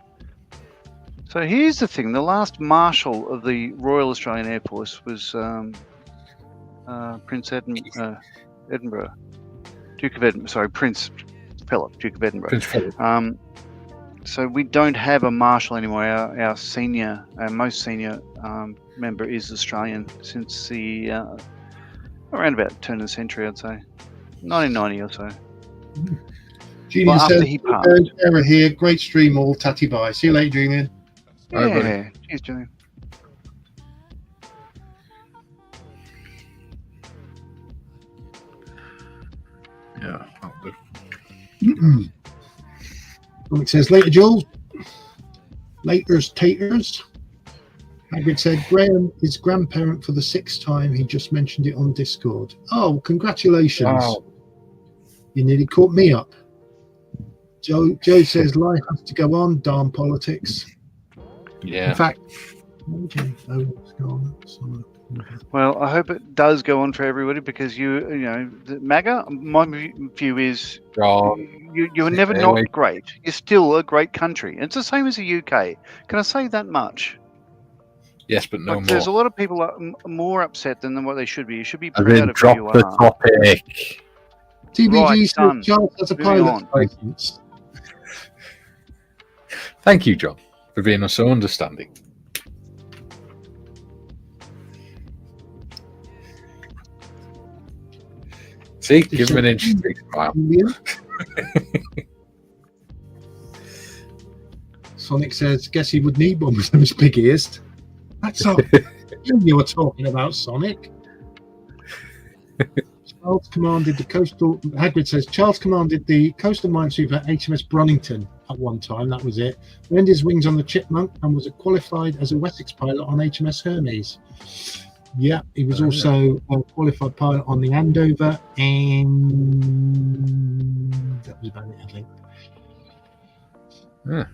So here's the thing: the last Marshal of the Royal Australian Air Force was Prince Edinburgh, Duke of Edinburgh. Sorry, Prince Philip, Duke of Edinburgh. Prince Philip. So we don't have a marshal anymore. Our most senior member is Australian since the around about turn of the century, I'd say, 1990 or so. Julian Well, after says, he passed. Sarah here, great stream all, tatty bye. See you later, Julian. All right, buddy. Yeah, cheers, Julian. Yeah, that'll do. It says, later, Jules. Later's taters. Hagrid said, Graham is grandparent for the 6th time. He just mentioned it on Discord. Oh, congratulations. Wow. You nearly caught me up. Joe says, life has to go on, darn politics. Yeah. In fact, okay, oh, what's going on? So, Well, I hope it does go on for everybody, because the MAGA, my view is God. you're never Stay not away. great. You're still a great country. It's the same as the UK. Can I say that much? Yes, but no Like, there's a more. lot of people are more upset than what they should be. You should be And proud then of drop who you the are. topic. TBG Right, says, done. Charles has a Moving pilot's on. license. Thank you, John. for being so understanding. See, give him an interesting smile. Sonic says, guess he would need one with those big ears. That's all you were talking about, Sonic. Charles commanded the coastal. Hagrid says Charles commanded the coastal minesweeper HMS Brunnington at one time. That was it. Earned his wings on the Chipmunk and was qualified as a Wessex pilot on HMS Hermes. Yeah, he was also a qualified pilot on the Andover, and that was about it, I think. Yeah.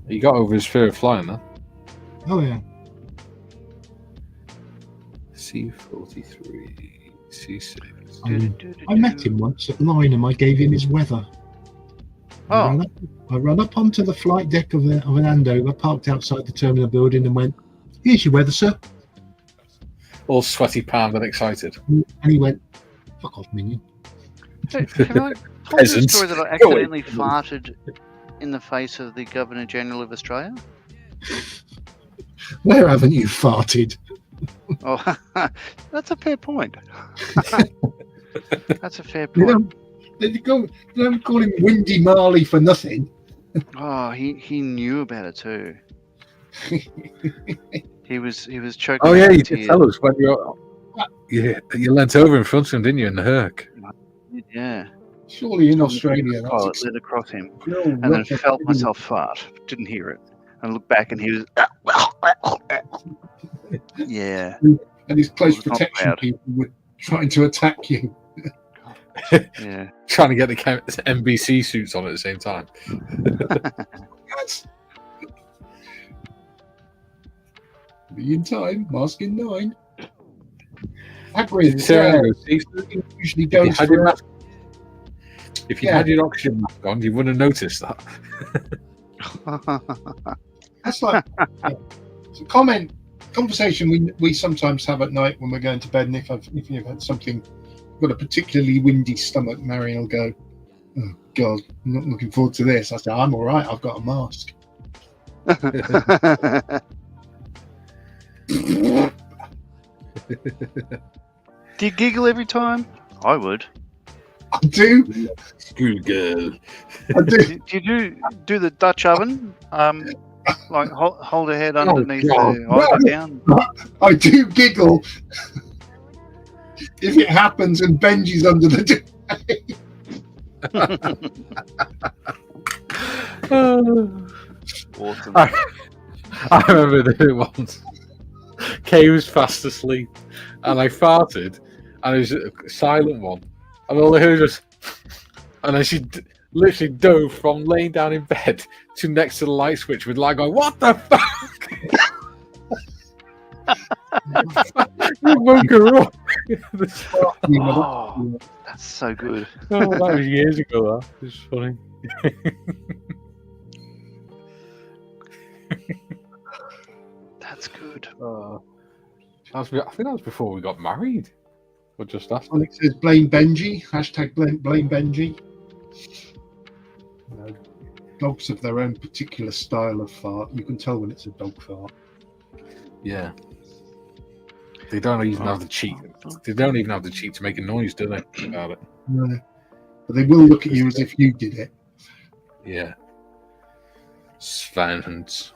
He got over his fear of flying, then. Oh yeah. C-43, C6. I met him once at Lynham. I gave him his weather. I ran up onto the flight deck of an Andover, parked outside the terminal building, and went, "Here's your weather, sir." All sweaty, palmed, and excited. And he went, "Fuck off, minion." Can I tell you the story that I accidentally farted in the face of the Governor General of Australia? Where haven't you farted? Oh, that's a fair point. That's a fair point. They don't call him Windy Marley for nothing. Oh, he knew about it too. He was choking. Oh yeah, with you did tears. tell us when you leant over in front of him, didn't you, in the Herc? Yeah. Surely in Australia, Pilot that's lit across him, no, and then felt myself fart. Didn't hear it, and looked back, and he was. Yeah. And his close It was not protection proud. people were trying to attack you. Yeah. Trying to get the NBC suits on at the same time. Yes. Be in time, mask in 9. Hagrid usually goes for if you had your oxygen mask on, you wouldn't have noticed that. That's like it's a conversation we sometimes have at night when we're going to bed, and if you've had something, got a particularly windy stomach, Marion will go, "Oh God, I'm not looking forward to this." I say, "I'm all right. I've got a mask." Do you giggle every time? I would. I do. Good girl. I do. Do you do the Dutch oven? Like hold her head underneath God. her, hold her down. I do giggle if it happens and Benji's under the Awesome. I remember doing it once. Kay was fast asleep, and I farted, and it was a silent one, and all I heard was, and then she literally dove from laying down in bed to next to the light switch with like going, "What the fuck?" You woke her up. Oh, that's so good. Oh, that was years ago. That was funny. That's good. I think that was before we got married, or just after. Alex says, "Blame Benji." Hashtag blame Benji. You know, dogs have their own particular style of fart. You can tell when it's a dog fart. Yeah. They don't even have the cheek. They don't even have the cheek to make a noise, do they? About it. No. But they will look at you as if you did it. Yeah. Svanhans.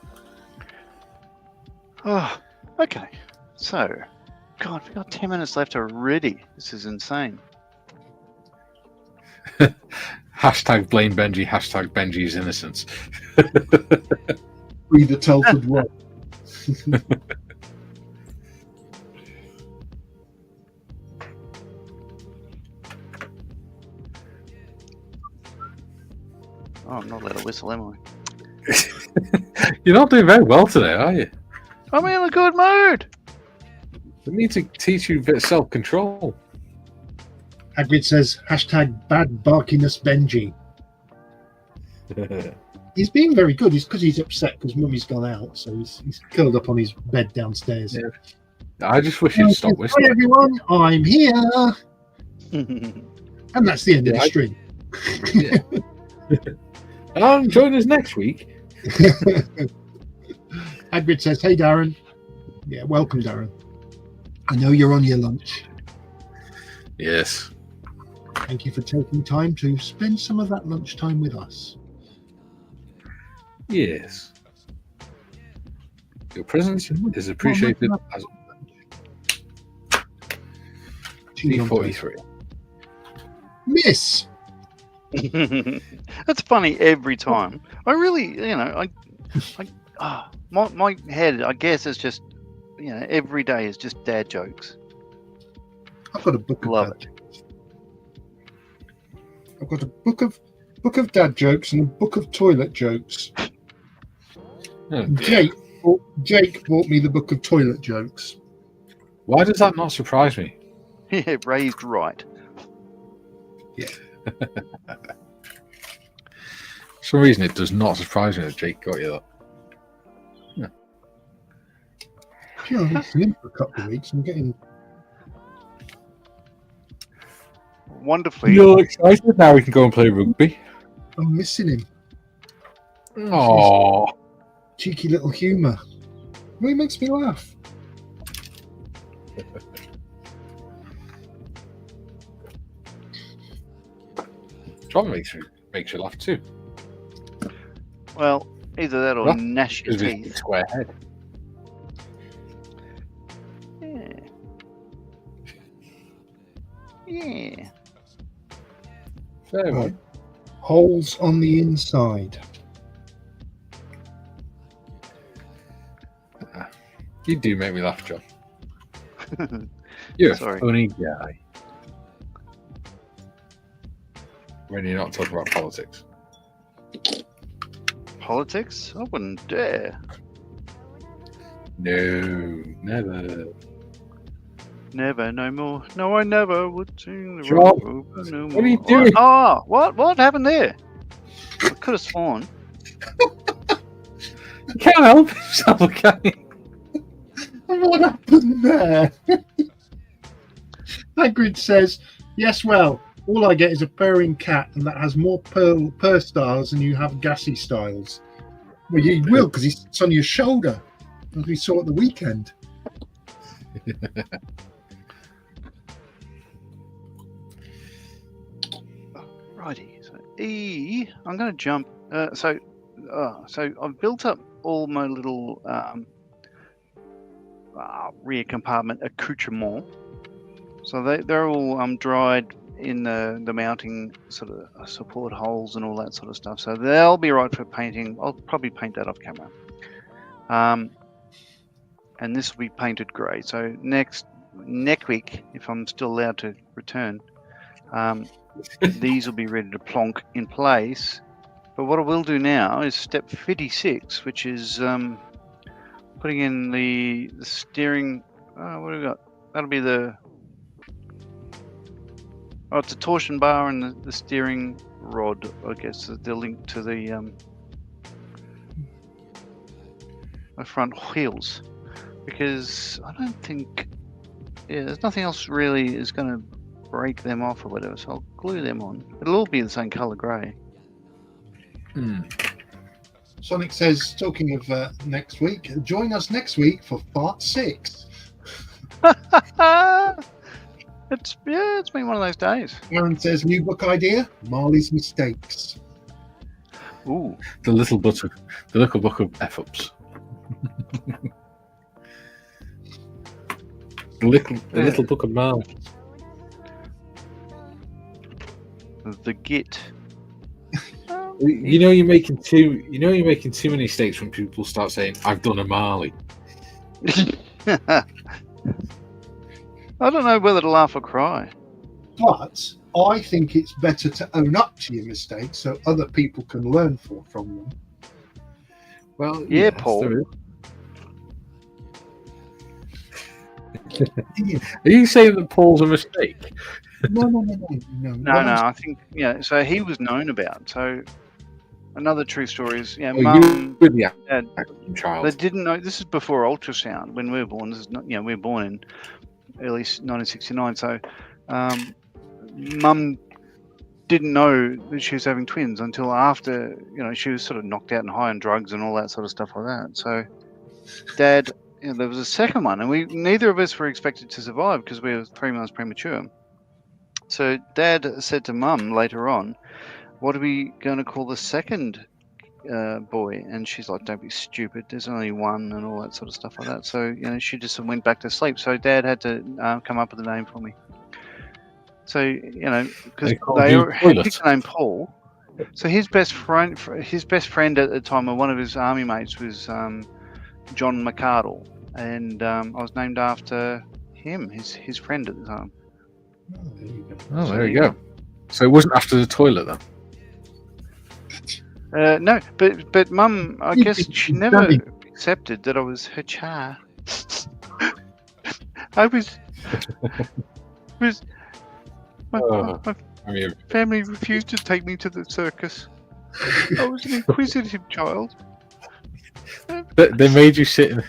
Oh, okay. So, God, we've got 10 minutes left already. This is insane. Hashtag blame Benji. Hashtag Benji's innocence. Free the Telford one. Oh, I'm not allowed to whistle, am I? You're not doing very well today, are you? I'm in a good mood. We need to teach you a bit of self-control. Hagrid says, hashtag bad barkiness Benji. He's being very good. He's because he's upset because Mummy's gone out, so he's curled up on his bed downstairs. Yeah. I just wish you'd stop Hi whistling. everyone, I'm here. And that's the end of the Yeah. string. Yeah. Join us next week. Hagrid says, "Hey, Darren." Yeah, welcome, Darren. I know you're on your lunch. Yes. Thank you for taking time to spend some of that lunchtime with us. Yes. Your presence is appreciated as G43. Miss. That's funny every time. I really, my head, I guess, is just, every day is just dad jokes. I've got a book of Love dad jokes. I've got a book of dad jokes and a book of toilet jokes. Oh, Jake bought me the book of toilet jokes. why does that not surprise me? Yeah, raised right. Yeah. For some reason, it does not surprise me that Jake got you that. Yeah, I've been in for a couple of weeks. I'm getting. Wonderfully. You're excited now we can go and play rugby. I'm missing him. Oh, Cheeky little humour. Really makes me laugh. John makes you laugh too. Well, either that or What? gnash your Because of his teeth. big square head. Yeah. Yeah. Fair one. Holes on the inside. You do make me laugh, John. You're Sorry. a funny guy. When you're not talking about politics. Politics? I wouldn't dare. No, never. Never, no more. No, I never would sing the John, rock over no more. what are you doing? Oh, what happened there? I could have sworn. You can't help yourself, can you? What happened there? Hagrid says, "Yes, well, all I get is a purring cat, and that has more purr styles than you have gassy styles." Well, you will, because he sits on your shoulder, as we saw at the weekend. Righty. So I'm going to jump. So I've built up all my little rear compartment accoutrement. So they're all dried in the mounting sort of support holes and all that sort of stuff. So they'll be right for painting. I'll probably paint that off camera. And this will be painted grey. So next week, if I'm still allowed to return, these will be ready to plonk in place. But what I will do now is step 56, which is putting in the steering. What have we got? That'll be the. Oh, it's a torsion bar and the steering rod. I guess they're linked to the front wheels, because I don't think. Yeah, there's nothing else really is going to break them off or whatever. So I'll glue them on. It'll all be the same colour grey. Sonic says, talking of next week, join us next week for part 6. It's been one of those days. Aaron says, new book idea, Marley's Mistakes. Ooh, The little book of F-ups. the little book of Marley. the Git. You know you're making too many mistakes when people start saying, "I've done a Marley." I don't know whether to laugh or cry. But I think it's better to own up to your mistakes so other people can learn from them. Well, Yeah, yes, Paul. there is. Are you saying that Paul's a mistake? No. No, I think So he was known about. So another true story is You Mum, were the Dad. acting child. They didn't know. This is before ultrasound when we were born. This is not. We were born in early 1969. So, Mum didn't know that she was having twins until after, she was sort of knocked out and high on drugs and all that sort of stuff like that. So Dad, there was a second one, and neither of us were expected to survive because we were 3 months premature. So Dad said to Mum later on, what are we going to call the second boy? And she's like, don't be stupid, there's only one, and all that sort of stuff like that. So she just went back to sleep. So Dad had to come up with a name for me. So because they picked the name Paul. So his best friend at the time, or one of his army mates, was John McArdle, and I was named after him, his friend at the time. Oh, there you go. So it wasn't after the toilet then. No, but Mum, I guess she never accepted that I was her child. I was. My family refused to take me to the circus. I was an inquisitive child. They made you sit in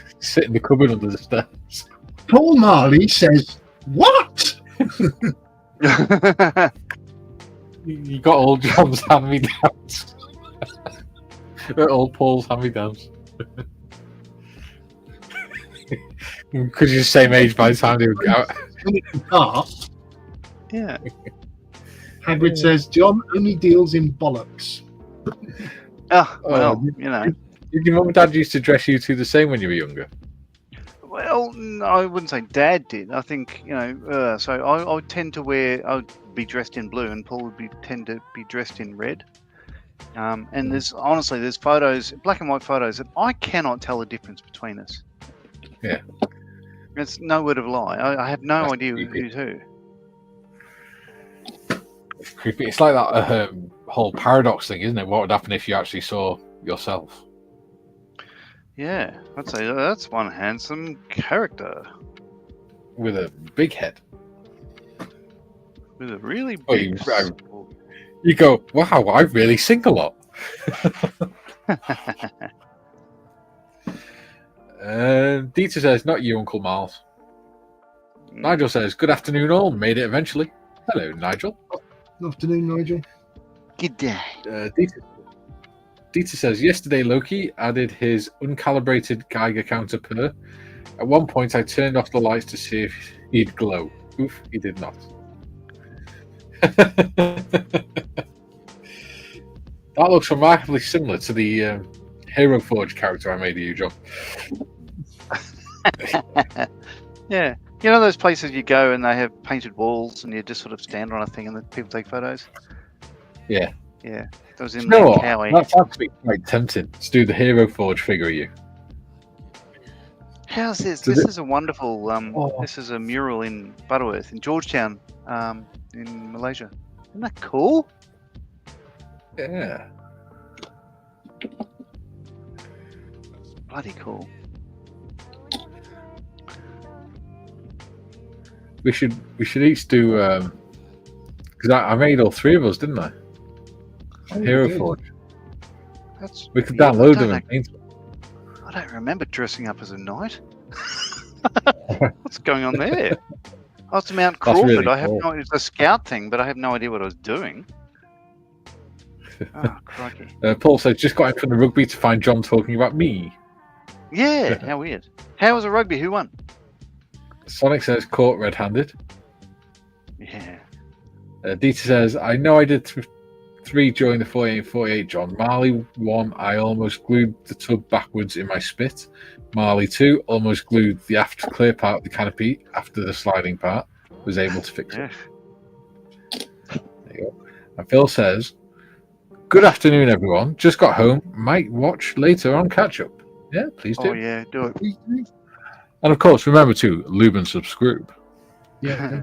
the cupboard under the stairs. Paul Marley says, "What?" You got old John's hand-me-downs. Old Paul's hand-me-downs. Because you're the same age by the time they would go out. Yeah. Hagrid says, John only deals in bollocks. Oh, well, Did your mum and dad used to dress you two the same when you were younger? Well, no, I wouldn't say Dad did. I think, so I would tend to I'd be dressed in blue, and Paul would tend to be dressed in red. And there's photos, black and white photos, that I cannot tell the difference between us. Yeah. It's no word of a lie. I have no idea who's who. It's creepy. It's like that whole paradox thing, isn't it? What would happen if you actually saw yourself? Yeah, I'd say that's one handsome character. With a big head. With a really big... You go, wow, I really sing a lot. Dieter says, not you, Uncle Miles. Nigel says, good afternoon all, made it eventually. Hello, Nigel. Good afternoon, Nigel. Good day. Dieter says, yesterday Loki added his uncalibrated Geiger counter per. At one point I turned off the lights to see if he'd glow. Oof, he did not. That looks remarkably similar to the Hero Forge character I made of you, John. Yeah. You know those places you go and they have painted walls and you just sort of stand on a thing and the people take photos? Yeah. Yeah. That was in Cowie. That's actually quite tempting to do the Hero Forge figure of you. How's this? This is a wonderful... This is a mural in Butterworth, in Georgetown, in Malaysia. Isn't that cool? Yeah. Bloody cool. We should each do because I made all three of us, didn't I? Hero Forge. We could download them and paint them. I don't remember dressing up as a knight. What's going on there? I was to Mount Crawford. Really cool. I have no. It's a scout thing, but I have no idea what I was doing. Oh, crikey! Paul says, just got in from the rugby to find John talking about me. Yeah, how weird. How was the rugby? Who won? Sonic says, caught red-handed. Yeah. Dieter says, I know I did 3 during the 48, John. Marley 1, I almost glued the tub backwards in my spit. Marley 2, almost glued the aft clear part of the canopy after the sliding part. Was able to fix it. There you go. And Phil says, good afternoon, everyone. Just got home. Might watch later on catch-up. Yeah, please do. Oh, yeah, do it. And of course, remember to lube and subscribe. Yeah,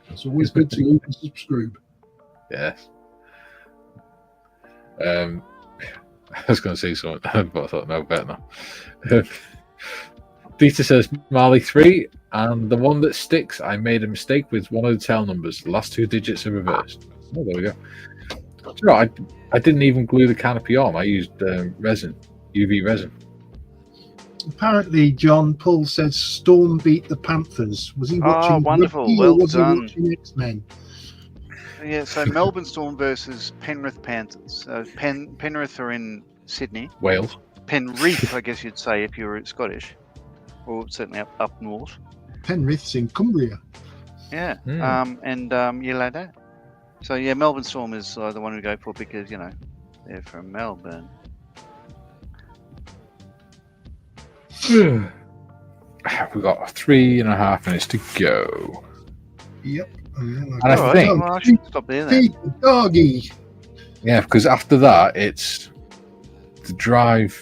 it's always good to lube and subscribe. Yes. I was going to say something, but I thought, no, better not. Dieter says, Marley 3, and the one that sticks, I made a mistake with one of the tail numbers. The last 2 digits are reversed. Oh, there we go. You know, I didn't even glue the canopy on. I used resin, UV resin. Apparently, John Paul says Storm beat the Panthers. Was he watching? Oh, wonderful! Rugby, well or was done. He watching X-Men? Yeah, so Melbourne Storm versus Penrith Panthers. Penrith are in Sydney. Wales. Penrith, I guess you'd say if you were Scottish, or certainly up north. Penrith's in Cumbria. Yeah, Hmm. you like that. So yeah, Melbourne Storm is the one we go for because they're from Melbourne. We've got 3.5 minutes to go. Yep. And then And I All think- right, well, I should stop there then. Feed the doggy. Yeah, because after that, it's the drive,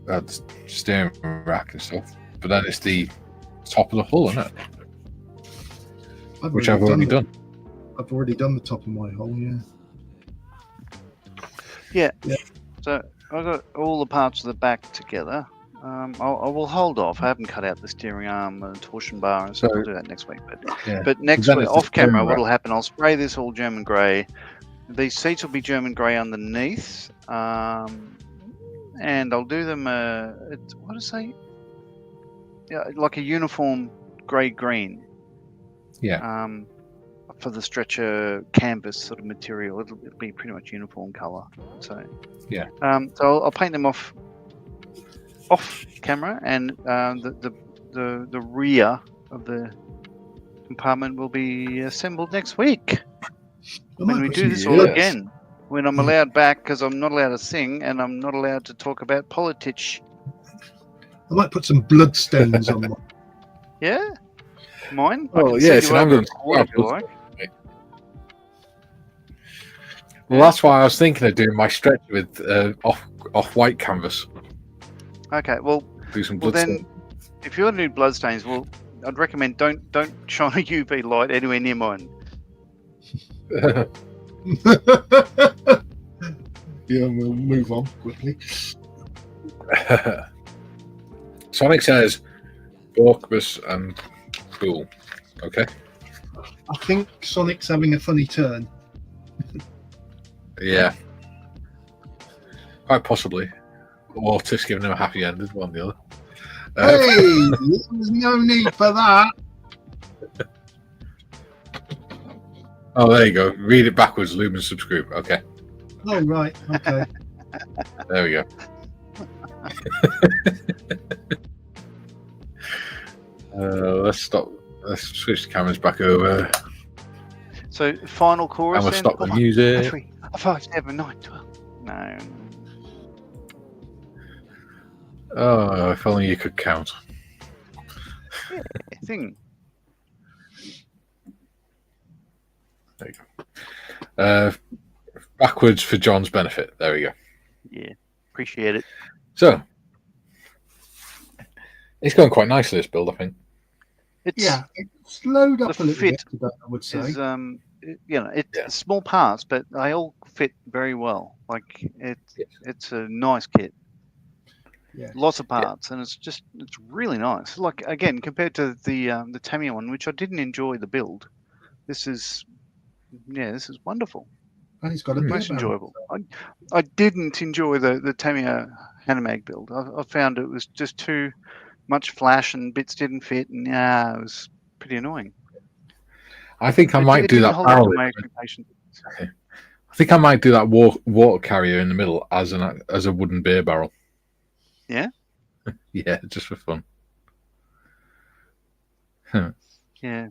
the steering rack and stuff. But then it's the top of the hull, isn't it? Which I've already done. I've already done the top of my hull, yeah. So I've got all the parts of the back together. I will hold off. I haven't cut out the steering arm and torsion bar and stuff. So- I'll do that next week. Yeah. But next Then week, it's the off camera, steering what'll happen? I'll spray this all German grey. These seats will be German grey underneath, and I'll do them. What to say? Yeah, like a uniform grey-green. Yeah. For the stretcher canvas sort of material, it'll be pretty much uniform colour. So Yeah. So I'll paint them off camera, and the rear of the compartment will be assembled next week when we do this all Yes. again. When I'm allowed back, because I'm not allowed to sing and I'm not allowed to talk about politics. I might put some blood stains on mine. Yeah, mine. I Oh, can yeah, send it's you an over ambulance. a quote if you like. Well, that's why I was thinking of doing my stretch with off-white canvas. Okay, well, Do some Well, blood then, if you're going to do bloodstains, well, I'd recommend don't shine a UV light anywhere near mine. stain. Yeah, we'll move on quickly. Sonic says, Orcbus and cool. Okay. I think Sonic's having a funny turn. Yeah. Quite possibly. Or Tiff's giving him a happy ending, one or the other. Hey, there's no need for that. Oh, there you go. Read it backwards, Lumen subgroup. Okay. Oh, right. Okay. There we go. Let's stop. Let's switch the cameras back over. So, final chorus. And we'll then? stop the Come on. music. 3, 5, 7, 9, 12. No. Oh, if only you could count. Thing. There you go. Backwards for John's benefit. There we go. Yeah. Appreciate it. So, it's going quite nicely, this build, I think. It's, Yeah, it slowed up The a little fit bit today, I would say. Is, it's Yeah. small parts, but they all fit very well. Like, it's a nice kit. Yeah. Lots of parts, and it's really nice. Like, again, compared to the Tamiya one, which I didn't enjoy the build, this is wonderful. And he's got a Most beer barrel. enjoyable. I didn't enjoy the Tamiya Hanamag build. I found it was just too much flash and bits didn't fit, and it was pretty annoying. I think I might It do didn't that hold up to barrel. my expectations. I think I might do that water carrier in the middle as a wooden beer barrel. Yeah? Yeah, just for fun. Yeah.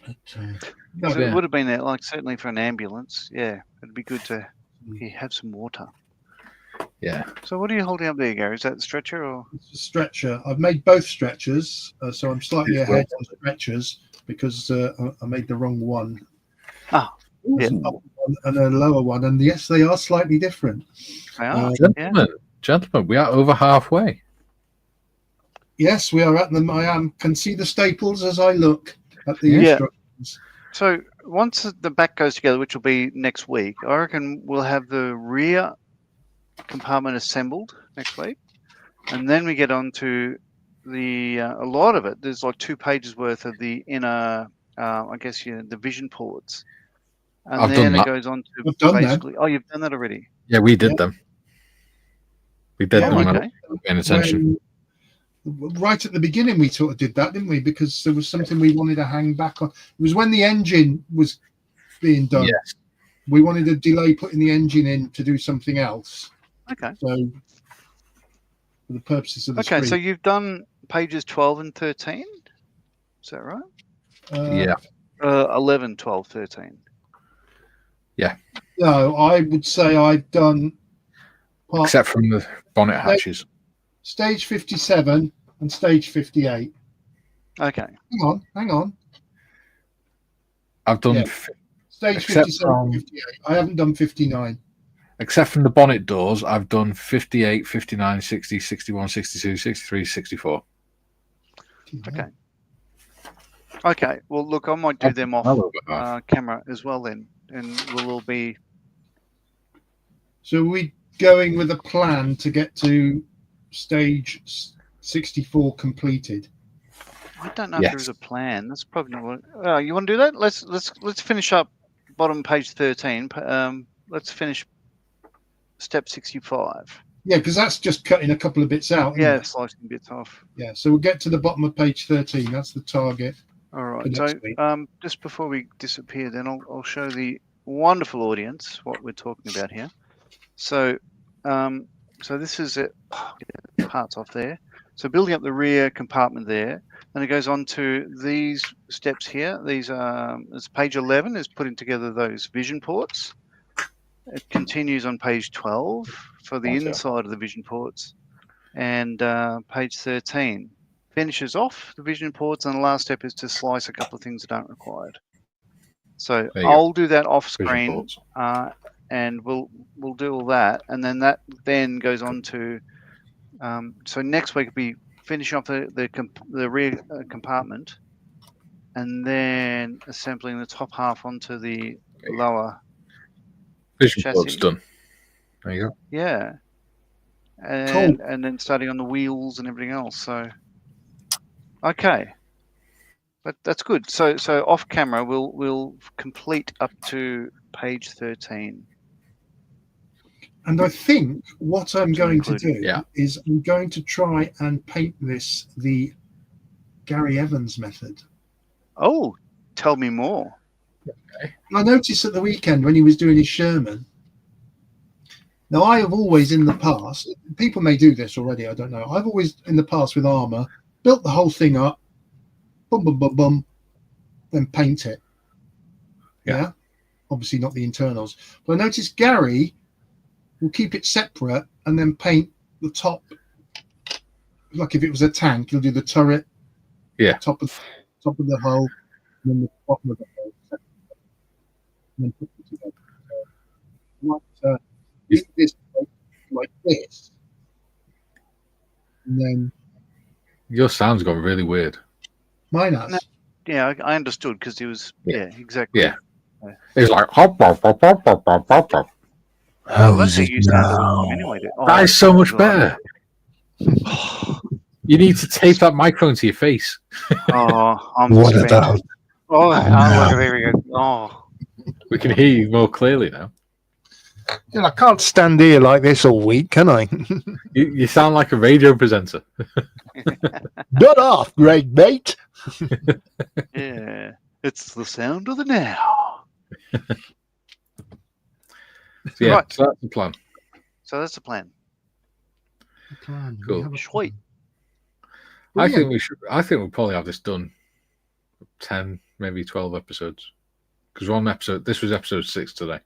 But, So Yeah. it would have been there, like certainly for an ambulance. Yeah, it'd be good to have some water. Yeah. So what are you holding up there, Gary? Is that the stretcher or? it's a stretcher. I've made both stretchers, so I'm slightly Yes, ahead on stretchers because I made the wrong one. Ah, yeah. There's an upper one and a lower one, and yes, they are slightly different. They are. Uh, Gentlemen, we are over halfway. Yes, we are at them. I can see the staples as I look at the Yeah. instructions. So once the back goes together, which will be next week, I reckon we'll have the rear compartment assembled next week, and then we get on to a lot of it. There's like 2 pages worth of the inner, I guess, the vision ports, and I've then done it that. goes on to I've done that. basically. Oh, you've done that already. Yeah, we did Yeah. them. We did Yeah, them when I okay. was paying attention. Right at the beginning, we sort of did that, didn't we? Because there was something we wanted to hang back on. It was when the engine was being done. Yes. We wanted to delay putting the engine in to do something else. Okay. So, for the purposes of the Okay, so stream. you've done pages 12 and 13? Is that right? Yeah. 11, 12, 13. No, I would say I've done Except from the bonnet hatches. stage 57 and stage 58. Okay. Hang on. I've done, Yeah. Stage Except 57 from- 58. I haven't done 59. except from the bonnet doors, I've done 58, 59, 60, 61, 62, 63, 64. Okay. Okay. Well, look, I might do them off camera as well then, and we'll all be. So are we going with a plan to get to stage 64 completed? I don't know if there is a plan. That's probably not what. You want to do that? Let's finish up bottom page 13. Let's finish step 65. Yeah, because that's just cutting a couple of bits out. Yeah, Isn't it? slicing bits off. Yeah. So we'll get to the bottom of page 13. That's the target. All right. for So next week. just before we disappear, then I'll show the wonderful audience what we're talking about here. So so this is it. Parts off there. So building up the rear compartment there. Then it goes on to these steps here. These it's page 11 is putting together those vision ports. It continues on page 12 for the inside of the vision ports, and page 13 finishes off the vision ports, and the last step is to slice a couple of things that aren't required. So I'll do that off screen, and we'll do all that, and then that then goes on to. So next week we finish off the rear compartment, and then assembling the top half onto the lower vision chassis. port's done. There you go. Yeah, and then starting on the wheels and everything else. So okay, but that's good. So off camera we'll complete up to page 13. And I think what I'm going to do is I'm going to try and paint this the Gary Evans method. Oh, tell me more. Okay. I noticed at the weekend when he was doing his Sherman. Now, I have always in the past, people may do this already, I don't know. I've always in the past with armour, built the whole thing up, boom, boom, boom, boom, then paint it. Yeah. Obviously not the internals. But I noticed Gary will keep it separate and then paint the top. Like if it was a tank, he'll do the turret, top of the hull, and then the bottom of the hull, and then put it together. So, do this like this, and then your sound's gone really weird. Mine has. Yeah, I understood because he was. Yeah, exactly. Yeah, it's like hop, hop, hop, hop, hop, hop, hop, hop. That's how you sound all the time anyway. That is so much better. You need to tape that microphone to your face. I'm what about? There we go. Oh, we can hear you more clearly now. I can't stand here like this all week, can I? You sound like a radio presenter. Not off, great mate. Yeah, it's the sound of the now. So, yeah, right. so that's the plan. So that's the plan. Cool. Sweet. I think we'll probably have this done 10, maybe 12 episodes. Because one episode, this was episode 6 today.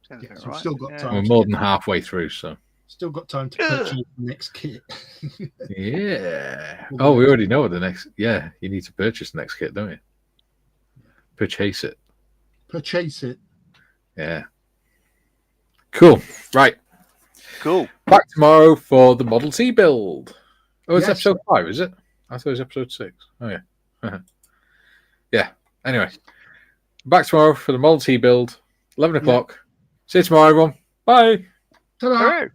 Sounds So about we've right. still got time. We're more than halfway through, so. Still got time to purchase the next kit. Yeah. Oh, we already know what the next. Yeah, you need to purchase the next kit, don't you? Purchase it. Purchase it. Yeah. Cool. Right. Cool. Back tomorrow for the Model T build. Oh, it's Yes. episode 5, is it? I thought it was episode 6. Oh, yeah. Yeah. Anyway, back tomorrow for the Model T build, 11 o'clock. See you tomorrow, everyone. Bye. Ta-da. All right.